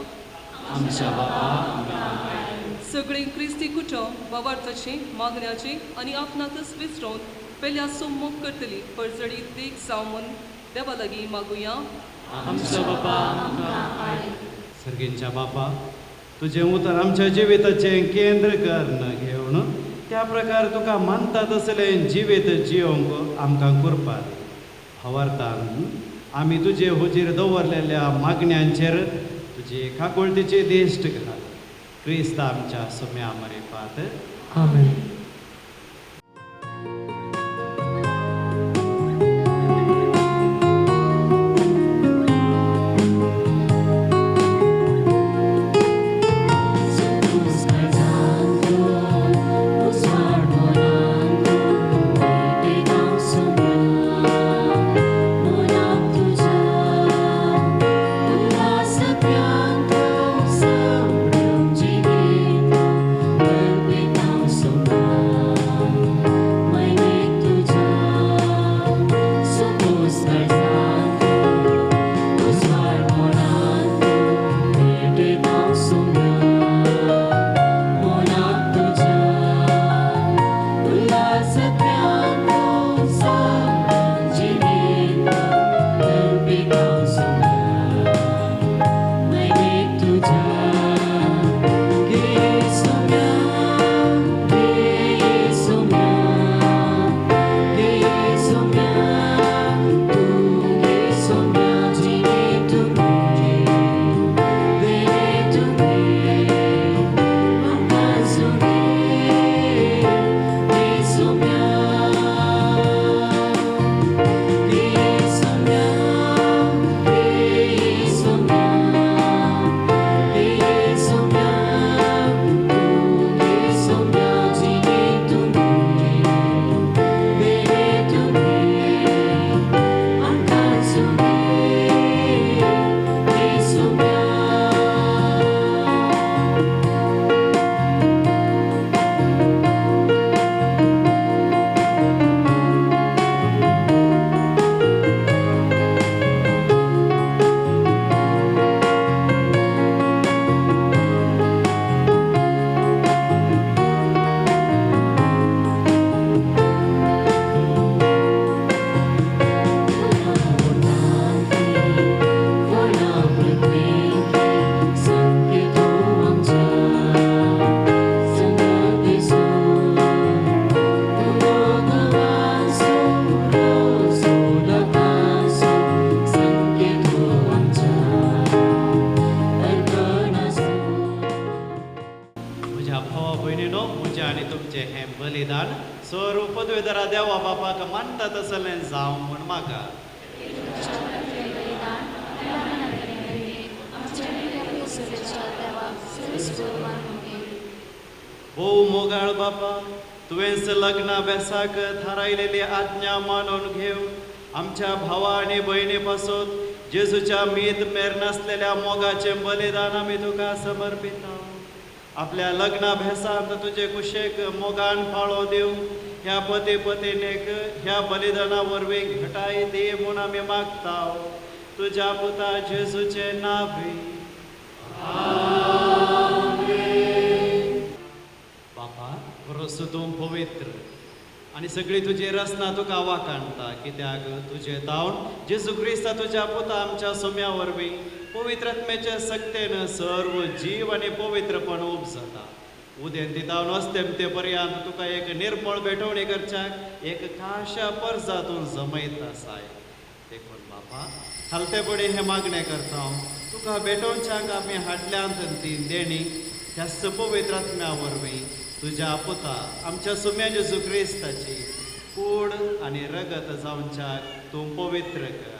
सगळे क्रिस्ती कुटुंब वावरताची मागण्याची आनी आपणाकच विसरून पेल्याचो मोग करतली परजडी देख जावं म्हूण देवा लागीं मागुया. सर्गींच्या बापा तुझे उतर आमच्या जिविताचे केंद्र कर न घेवन त्या प्रकार तुका मानता तसले जिवीत जियोंक आमकां करपाक हवारतान आमी तुजे हुजीर दवरलेल्या मागण्यांचेर तुजी काकुळतीची दिश्ट घाल. क्रिस्त आमच्या सुम्या मरेपात. आमेन. बलिदान स्वरूप पदवेदारा देवा बापाक मानता तसलें जावं म्हण म्हाका. ओ मोगाळ बापा तुवेंच लग्ना बेसाक थारायलेली आज्ञा मानून घेव आमच्या भावा आनी भयणी पासून जेजूच्या मीत मेर नासलेल्या मोगाचे बलिदान आमी तुका समर्पिता. आपल्या लग्ना भेसांत तुजे कुशेक मोगान फाळो दिव ह्या पती पत्नीक ह्या बलिदाना वरवीं घटाय दी म्हूण आमी मागता तुज्या पुता जेजूचे नांवी. बापा बरोसो तूं पवित्र आनी सगळी तुजी रचना तुका वाखाणटा कित्याक तुजे तावन जेजू क्रिस्त तुज्या पुता आमच्या सोम्या वरवीं पवित्र आत्म्याच्या सक्तेन सर्व जीव आनी पवित्रपण उपजता. उदेंत दितावन अस्तेमते पर्यंत तुका एक निर्मळ भेटवणी करच्याक एक खाशा पर्जातून जमयता साय. देखून बापा खालतेपडी हे मागणें करता तुका भेटोवच्याक आमी हाडल्यांत ती देणी ह्या पवित्र आत्म्या वरवीं तुझ्या पुता आमच्या सुम्या जेजू क्रिस्ताची कूड आणि रगत जावच्याक तूं पवित्र कर.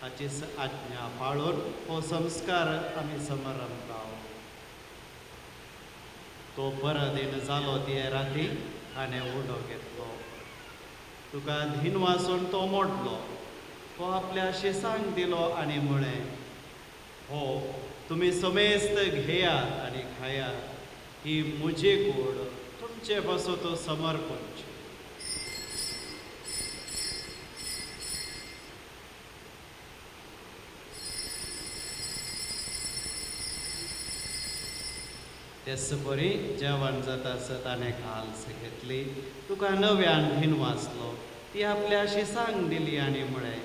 हाची आज्ञा पाळून हो संस्कार आमी समरमताव. तो परदीन जालो ते राती ताणें उडो घेतलो. तुका धीन वासून तो मोडलो. तो आपल्या शिसांक दिलो आनी म्हळें, हो तुमी समेस्त घेयात आनी खायात. ही म्हजी कूड तुमचे पासून तो समर्पणची. तेच बरी जेवण जाता आसत ताणें खाल्स घेतली. तुका नव्यान धीन वाचलो. ती आपल्या शिसांक दिली आनी म्हळें,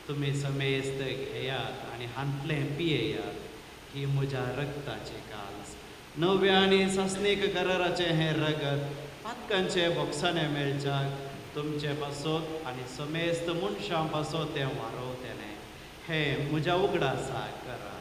तुमी समेस्त घेयात आनी हांतलें पियेयात. ही म्हज्या रगताची काल्स. नव्या आनी सासणीक कराराचें हें रगत पातकांचे बोगसाणे मेळच्याक तुमचे पासत आनी समेस्त मनशां पासत तें वारोवतेलें. हें म्हज्या उगडासाक करा.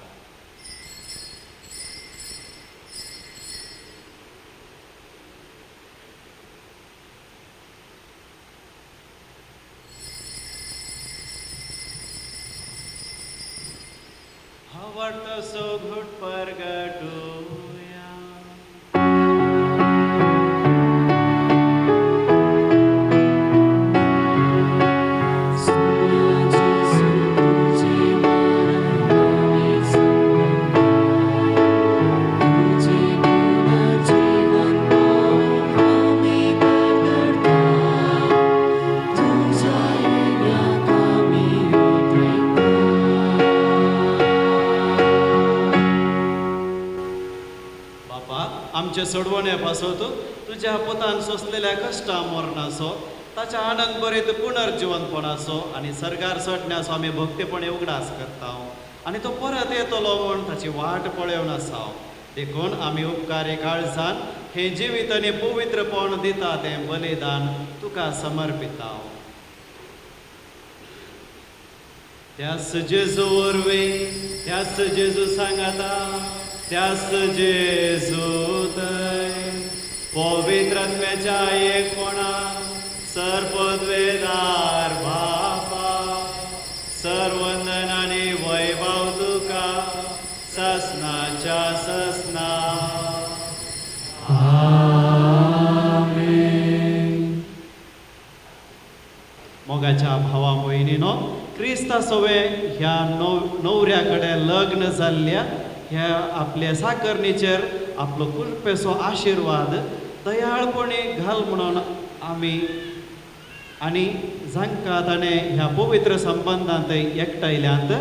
आवडतसो घुट परगटूया. आमचे सोडवणे पासत तुज्या पुतान सोंसलेल्या कश्टां मरणाचो ताच्या आनंद बरीत पुनर्जीवनपणाचो आनी सरकार सटण्याचो आमी भक्तीपणे उगडास करता. आनी तो परत येतलो म्हूण ताची वाट पळोवन आसा. देखून आमी उपकारी काळजान हे जिवीत आनी पवित्रपण दिता तें बलिदान तुका समर्पिता. त्यास जेजू वरवी त्यास जेजू सांगाता त्यास जेजू थंय पवित्र आत्म्याच्या एकपणा सर्वद्वेदार बापा सर्वंदन आनी वैभव तुका ससनाच्या ससना. मोगाच्या भावा भयणीनो, क्रिस्ता सवे ह्या नवऱ्या कडेन लग्न जाल्ल्या ह्या आपल्या साकरणीचेर आपलो कुल्पेचो आशिर्वाद दयाळपणी घाल म्हणून आमी आनी जांकां ताणें ह्या पवित्र संबंदांत एकठांयल्यांत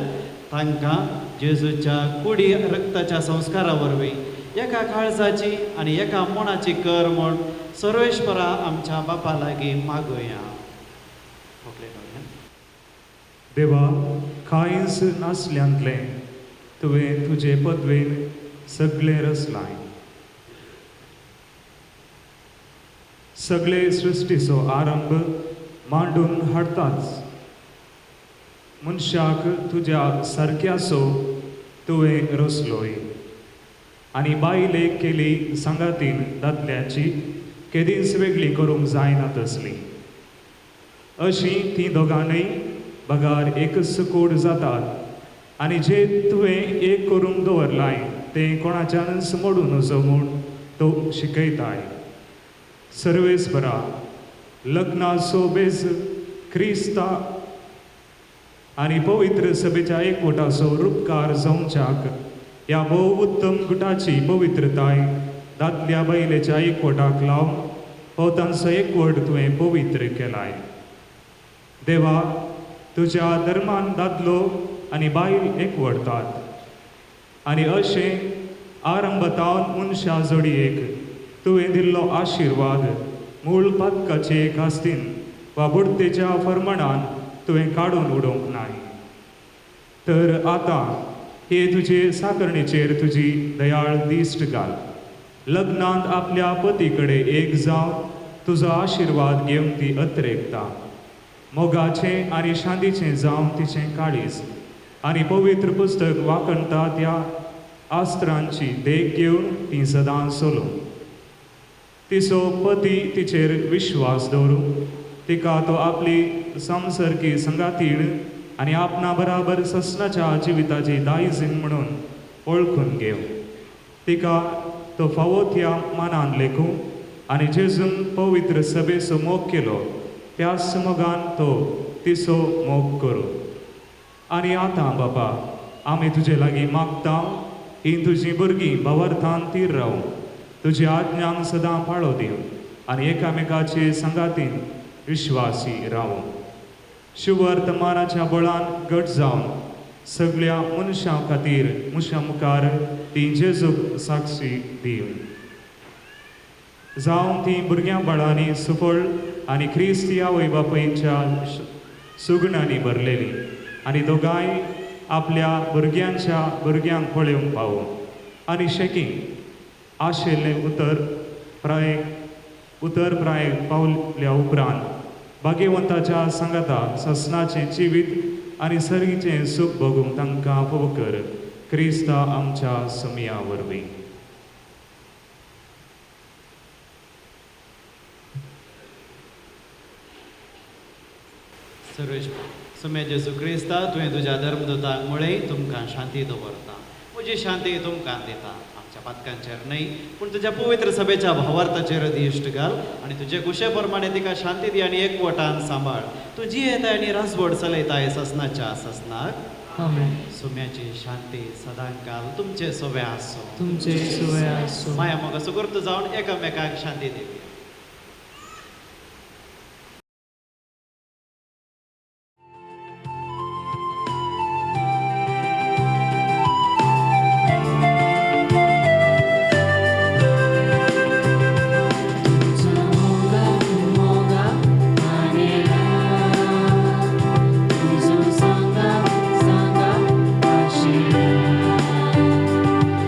तांकां जेजूच्या कुडी रक्ताच्या संस्कारा वरवीं एका काळजाची आनी एका मनाची कर म्हूण सर्वेश्वरा आमच्या बापा लागीं मागुया. देवा, कांयच नासल्यांतलें तुवें तुजे पदवेन सगळें रचलाय. सगळे सृश्टीचो आरंभ मांडून हाडताच. मनशाक तुज्या सारक्याचो तुवें रचलोय आनी बायलेक केली सांगातीन दादल्याची केदींच वेगळी करूंक जायना तसली. अशीं तीं दोगांयय बगार एकच कूड जातात आनी जे तुवें एक करून दवरलाय तें कोणाच्यानच मोडूं नजो म्हूण तो शिकयताय. सर्वेस्परा, लग्नाचो बेज क्रिस्ता आनी पवित्र सभेच्या एकवटाचो रूपकार जावच्याक ह्या भोव उत्तम गुटाची पवित्रताय दादल्या बायलेच्या एकवटाक लावन हो तांचो एकवट तुवें पवित्र केलाय. देवा, तुज्या धर्मान दादलो आनी बायल एकवडतात आनी अशें आरंभतावन मनशा जोडयेक तुवें दिल्लो आशिर्वाद मूळ पातकाचे कास्तीन वा बुडतेच्या फर्मणान तुवें काडून उडोवंक नाय. तर आतां हे तुजे साकरणेचेर तुजी दयाळ दिश्ट घाल. लग्नांत आपल्या पती कडेन एक जावन तुजो आशिर्वाद घेवन ती अत्रेकता. मोगाचें आनी शांतीचें जावन तिचें काळीज आनी पवित्र पुस्तक वाकणटा त्या आस्त्रांची देख घेवन ती सदां चलूं. तिचो पती तिचेर विश्वास दवरूं तिका तो आपली संसर्गी संगातीण आनी आपणा बराबर ससनाच्या जिविताची दायजीण म्हणून ओळखून घेव. तिका तो फावो त्या मानान लेखूं आनी जेजून पवित्र सभेचो मोग केलो त्याच मोगान तो तिचो मोग करूं. आनी आतां बाबा आमी तुजे लागीं मागता ही तुजी भुरगीं भावार्थान तीर रावूं तुजी आज्ञांक सदां पाळो दिवं आनी एकामेकाचे संगातीन विश्वासी रावूं. शुभ वर्तमानाच्या बळान घट जावन सगळ्या मनशां खातीर मनशां मुखार ती जेजूक साक्षी दिवं. जावं ती भुरग्यां बाळांनी सफळ आनी ख्रिस्त आवय बापायच्या सुगणांनी भरलेली आनी दोगांय आपल्या भुरग्यांच्या भुरग्यांक पळोवंक पावूं आनी शेकी आशेल्लें उतर प्राय पावल्या उपरांत भाग्यवंताच्या संगता ससनाचें जिवीत आनी सर्गीचें सूख भोगूंक तांकां फोव कर क्रिस्ता आमच्या समिया वरवीं. सर्वेश सुमे जेजू क्रिस्ता तुवें तुज्या धर्मदूतांक मुळें तुमकां शांती दवरता. म्हजी शांती तुमकां दिता. आमच्या पातकांचेर न्हय पूण तुज्या पवित्र सभेच्या भावार्थाचेर दिश्ट घाल आनी तुजे कुशे प्रमाणे तिका शांती दी आनी एकवटान सांबाळ. तूं जी येताय आनी रासभोड चलयताय ससनाच्या ससनाक आमेन. सुम्याची शांती सदांकाल तुमचे सोबे आसूं. तुमचे सोबे आसूं. माया मोग सुगुर्त जावन एकामेकांक शांती दी.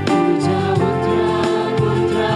तुझ्या पुत्रा पुत्रा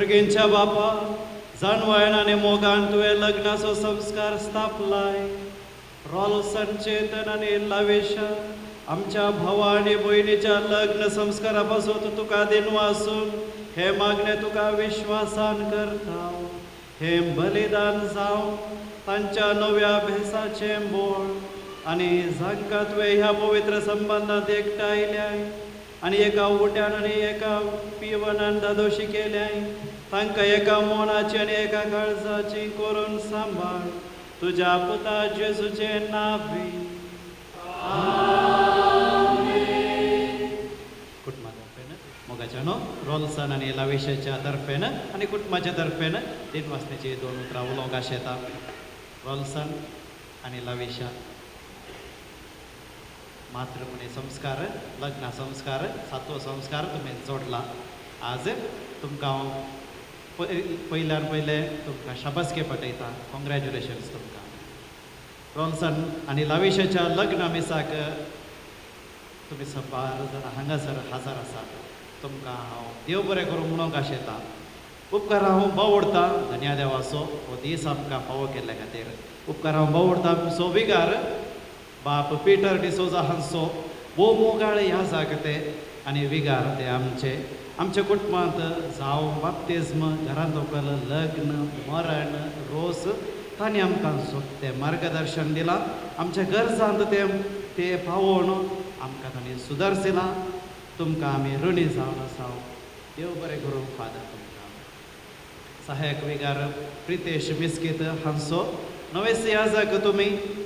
भुरग्यांच्या बापा जाणवायन आनी मोगान तुवें लग्नाचो संस्कार स्थापलाय. रॉल्सन चेतन आनी लावेशा आमच्या भावा आनी भयणीच्या लग्न संस्कारा पासून तुका दिनवासून हे मागणे तुका विश्वासान करता. हे बलिदान जावं तांच्या नव्या भेसाचें बोळ आनी जांकां तुवें ह्या पवित्र संबंदांत एकठांयल्याय आनी एका उट्यान आनी एका पिवनान दादोशी केल्याय. तांकां एका मोनाची आनी एका काळजाची करून सांबाळ. तुज्या पुता जेजूचें नांवी. कुटुंबातर्फेन मोगाच्या रॉल्सन आनी लावेशाच्या तर्फेन आनी कुटुंबाच्या तर्फेन दिनवासनेची 2 उतरां उलोवंक आशें येता. रॉल्सन आनी लावेशा मातृपणे संस्कार, लग्ना संस्कार, 7वो संस्कार तुमी जोडला. आज तुमकां हांव पयल्यान पयलें तुमकां शाबासकी पटयता. कॉंग्रॅच्युलेशन्स तुमकां. रॉल्सन आनी लावेशाच्या लग्ना मिसाक तुमी 12 जाणां हांगासर हजर आसात. तुमकां हांव देव बरें करूं म्हणूंक आशेता. उपकार हांव बावडटा धन्या देवाचो हो दीस आमकां फावो केल्ल्या खातीर. उपकार हांव बावडटा आमचो विगार बाप पिटर डिसोजा हांचो वो मोगाळ ह्या जागते आनी विगार ते आमच्या कुटुंबांत जावं बाप्तिस्म, घरांत व्हंकल, लग्न, मरण, रोस तांणी आमकां सोबतें मार्गदर्शन दिलां. आमच्या गरजांत ते पावोवन आमकां तांणी सुदारसिलां. तुमकां आमी ऋणी जावन आसा. देव बरें करूं फादर तुमकां. सहायक विगार प्रितेश मिस्कीत हांचो नवे सियाजाक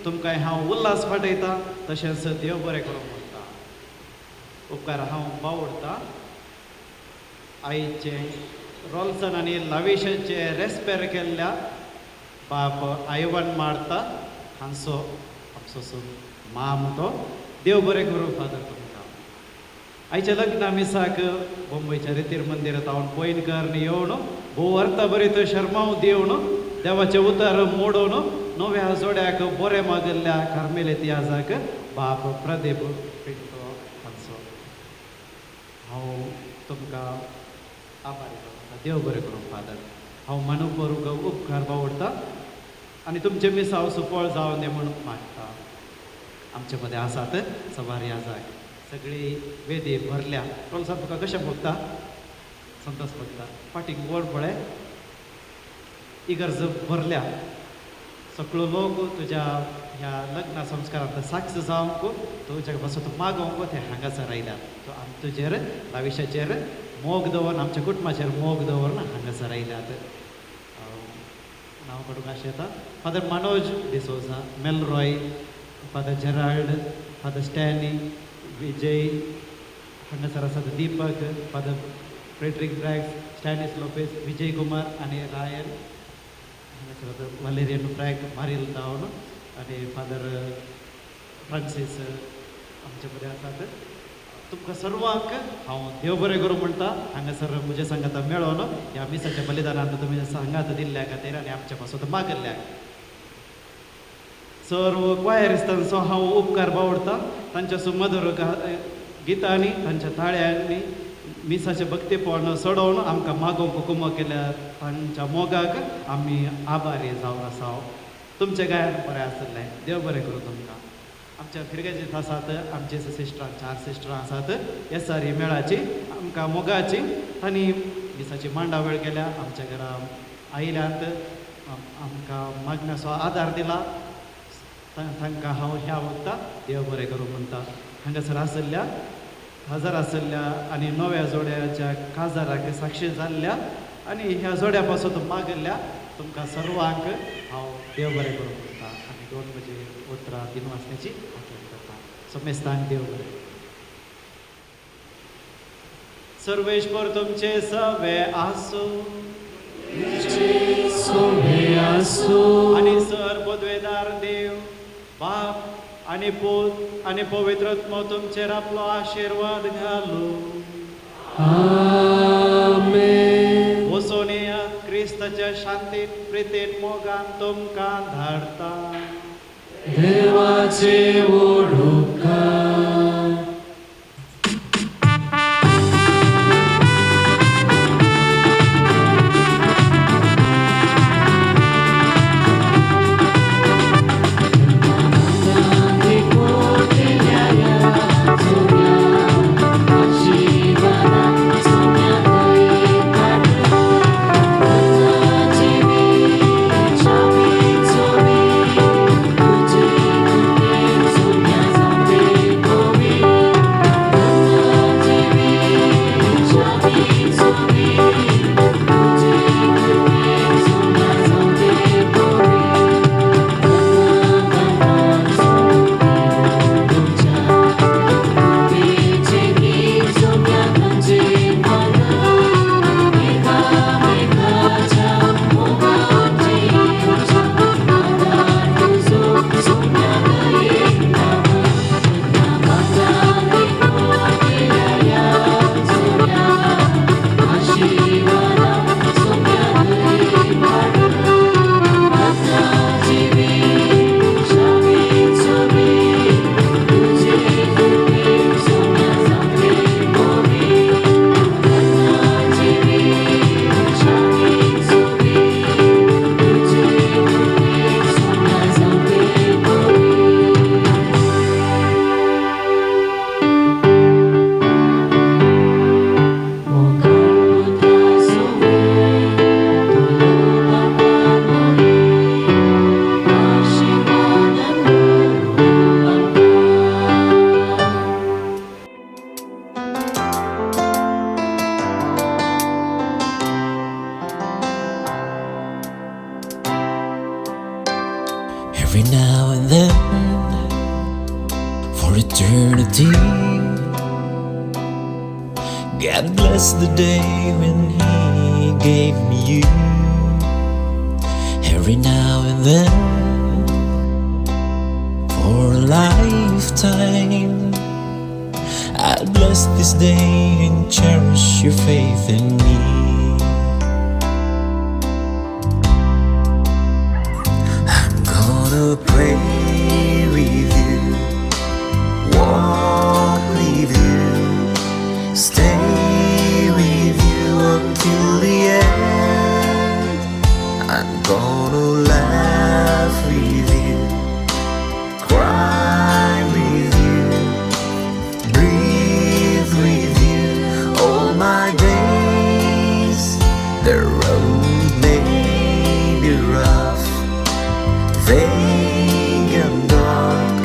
तुमकां हांव उल्हास फाटयता. तशेंच देव बरें करूं म्हणटा. उपकार हांव बावडटा आईचे रॉल्सन आनी लावेशाचे रेस्पेर केल्ल्या बाप आयवन मारता हांचो आमचो माम तो. देव बरें करूं फादर तुमकां. आयच्या लग्ना मिसाक मुंबयच्या रितीर मंदिरांत हांव पैनकर येवन भोव अर्थभरीत शर्माव दिवन देवाचे उतर मोडून नव्या जोड्याक बरें मागल्ल्या कार्मेलीत याजाक बाप प्रदीप पिंटो हांचो हांव तुमकां आभारी मानता. देव बरें करूं फादर. हांव मनपूर्वक उपकार बावडटा आनी तुमचे मिसाव सुफळ जावन दी म्हूण मागता. आमचे मदें आसात सवार याजाक सगळी वेदी भरल्या. टोलसा तुका कशें भोगता? संतोश भोगता. फाटीक वड पळय इगर्ज भरल्या. सगळो लोक तुज्या ह्या लग्ना संस्कारांत साक्ष जावंक तुज्या पासून मागोवंक ते हांगासर आयल्यात. सो आमी तुजेर लावेशाचेर मोग दवरून आमच्या कुटुंबाचेर मोग दवरून हांगासर आयल्यात. नांव काडूंक आशें येता. Father Manoj D'Souza, Melroy, father Gerald, father Stany, Vijay हांगासर आसात. Deepak, father Frederick Brax, Stanis Lopes, Vijay Kumar आनी रायन हांगासर वालेरियन फ्रॅक, मारिल टावन आनी फादर फ्रांसीस आमचे मदें आसात. तुमकां सर्वांक हांव देव बरें करूं म्हणटा. हांगासर म्हजे सांगात मेळोन ह्या मिसाच्या बलिदानांत तुमी सांगात दिल्ल्या खातीर आनी आमच्या पासून मागल्ल्या. सर्व क्वायरिस्तांचो हांव उपकार बावडटा. तांच्या सुमधुर गितांनी तांच्या ताळ्यांनी मिसाचे भक्तीपण सोडोवन आमकां मागोवंक कुमो केल्या तांच्या मोगाक आमी आभारी जावन आसा. तुमचें गायन बरें आसलें. देव बरें करूं तुमकां. आमच्या फिरग्याचे आसात आमचे सिस्टरां 4 सिस्टरां आसात येसारी मेळाची आमकां मोगाची. तांणी मिसाची मांडावळ केल्या. आमच्या घरा आयल्यांत आमकां मागण्याचो आदार दिला. तांकां हांव ह्या वखदां देव बरें करूं म्हणटा. हांगासर आसल्या हजर आसल्या आनी नव्या जोड्याच्या काजाराक साक्षी जाल्ल्या आनी ह्या जोड्या पासून मागल्ल्या तुमकां सर्वांक हांव देव बरें करूं म्हणटा. आनी 2 म्हजी उतरां दिनवासनेची आठवण करता. समेस्तांक देव बरें. सर्वेश्वर तुमचे सवे आसूं आनी सर पदवेदार देव बाप आनी पूत आनी पवित्रत्म तुमचेर आपलो आशिर्वाद घालूं. आमेन. वचून येयात. क्रिस्ताच्या शांतीन प्रितीन मोगान तुमकां धाडटा. देवाचे ओडुकार. now and then for eternity. God bless the day when He gave me you. Every now and then for a lifetime, I'll bless this day and cherish your faith in me. I'm gonna pray with you, walk with you, stay with you until the end. I'm gonna laugh with you, cry with you, breathe with you all my days. The road may be rough, vague and dark,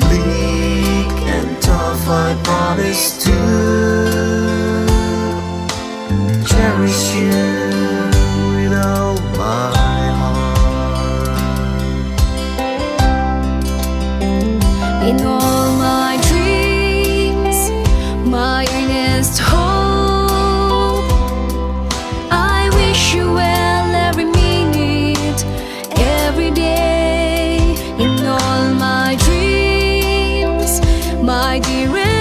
bleak and tough. I promise to cherish you with all my heart. In all my dreams, my earnest hope, I wish you well every minute, every day. In all my dreams, my dearest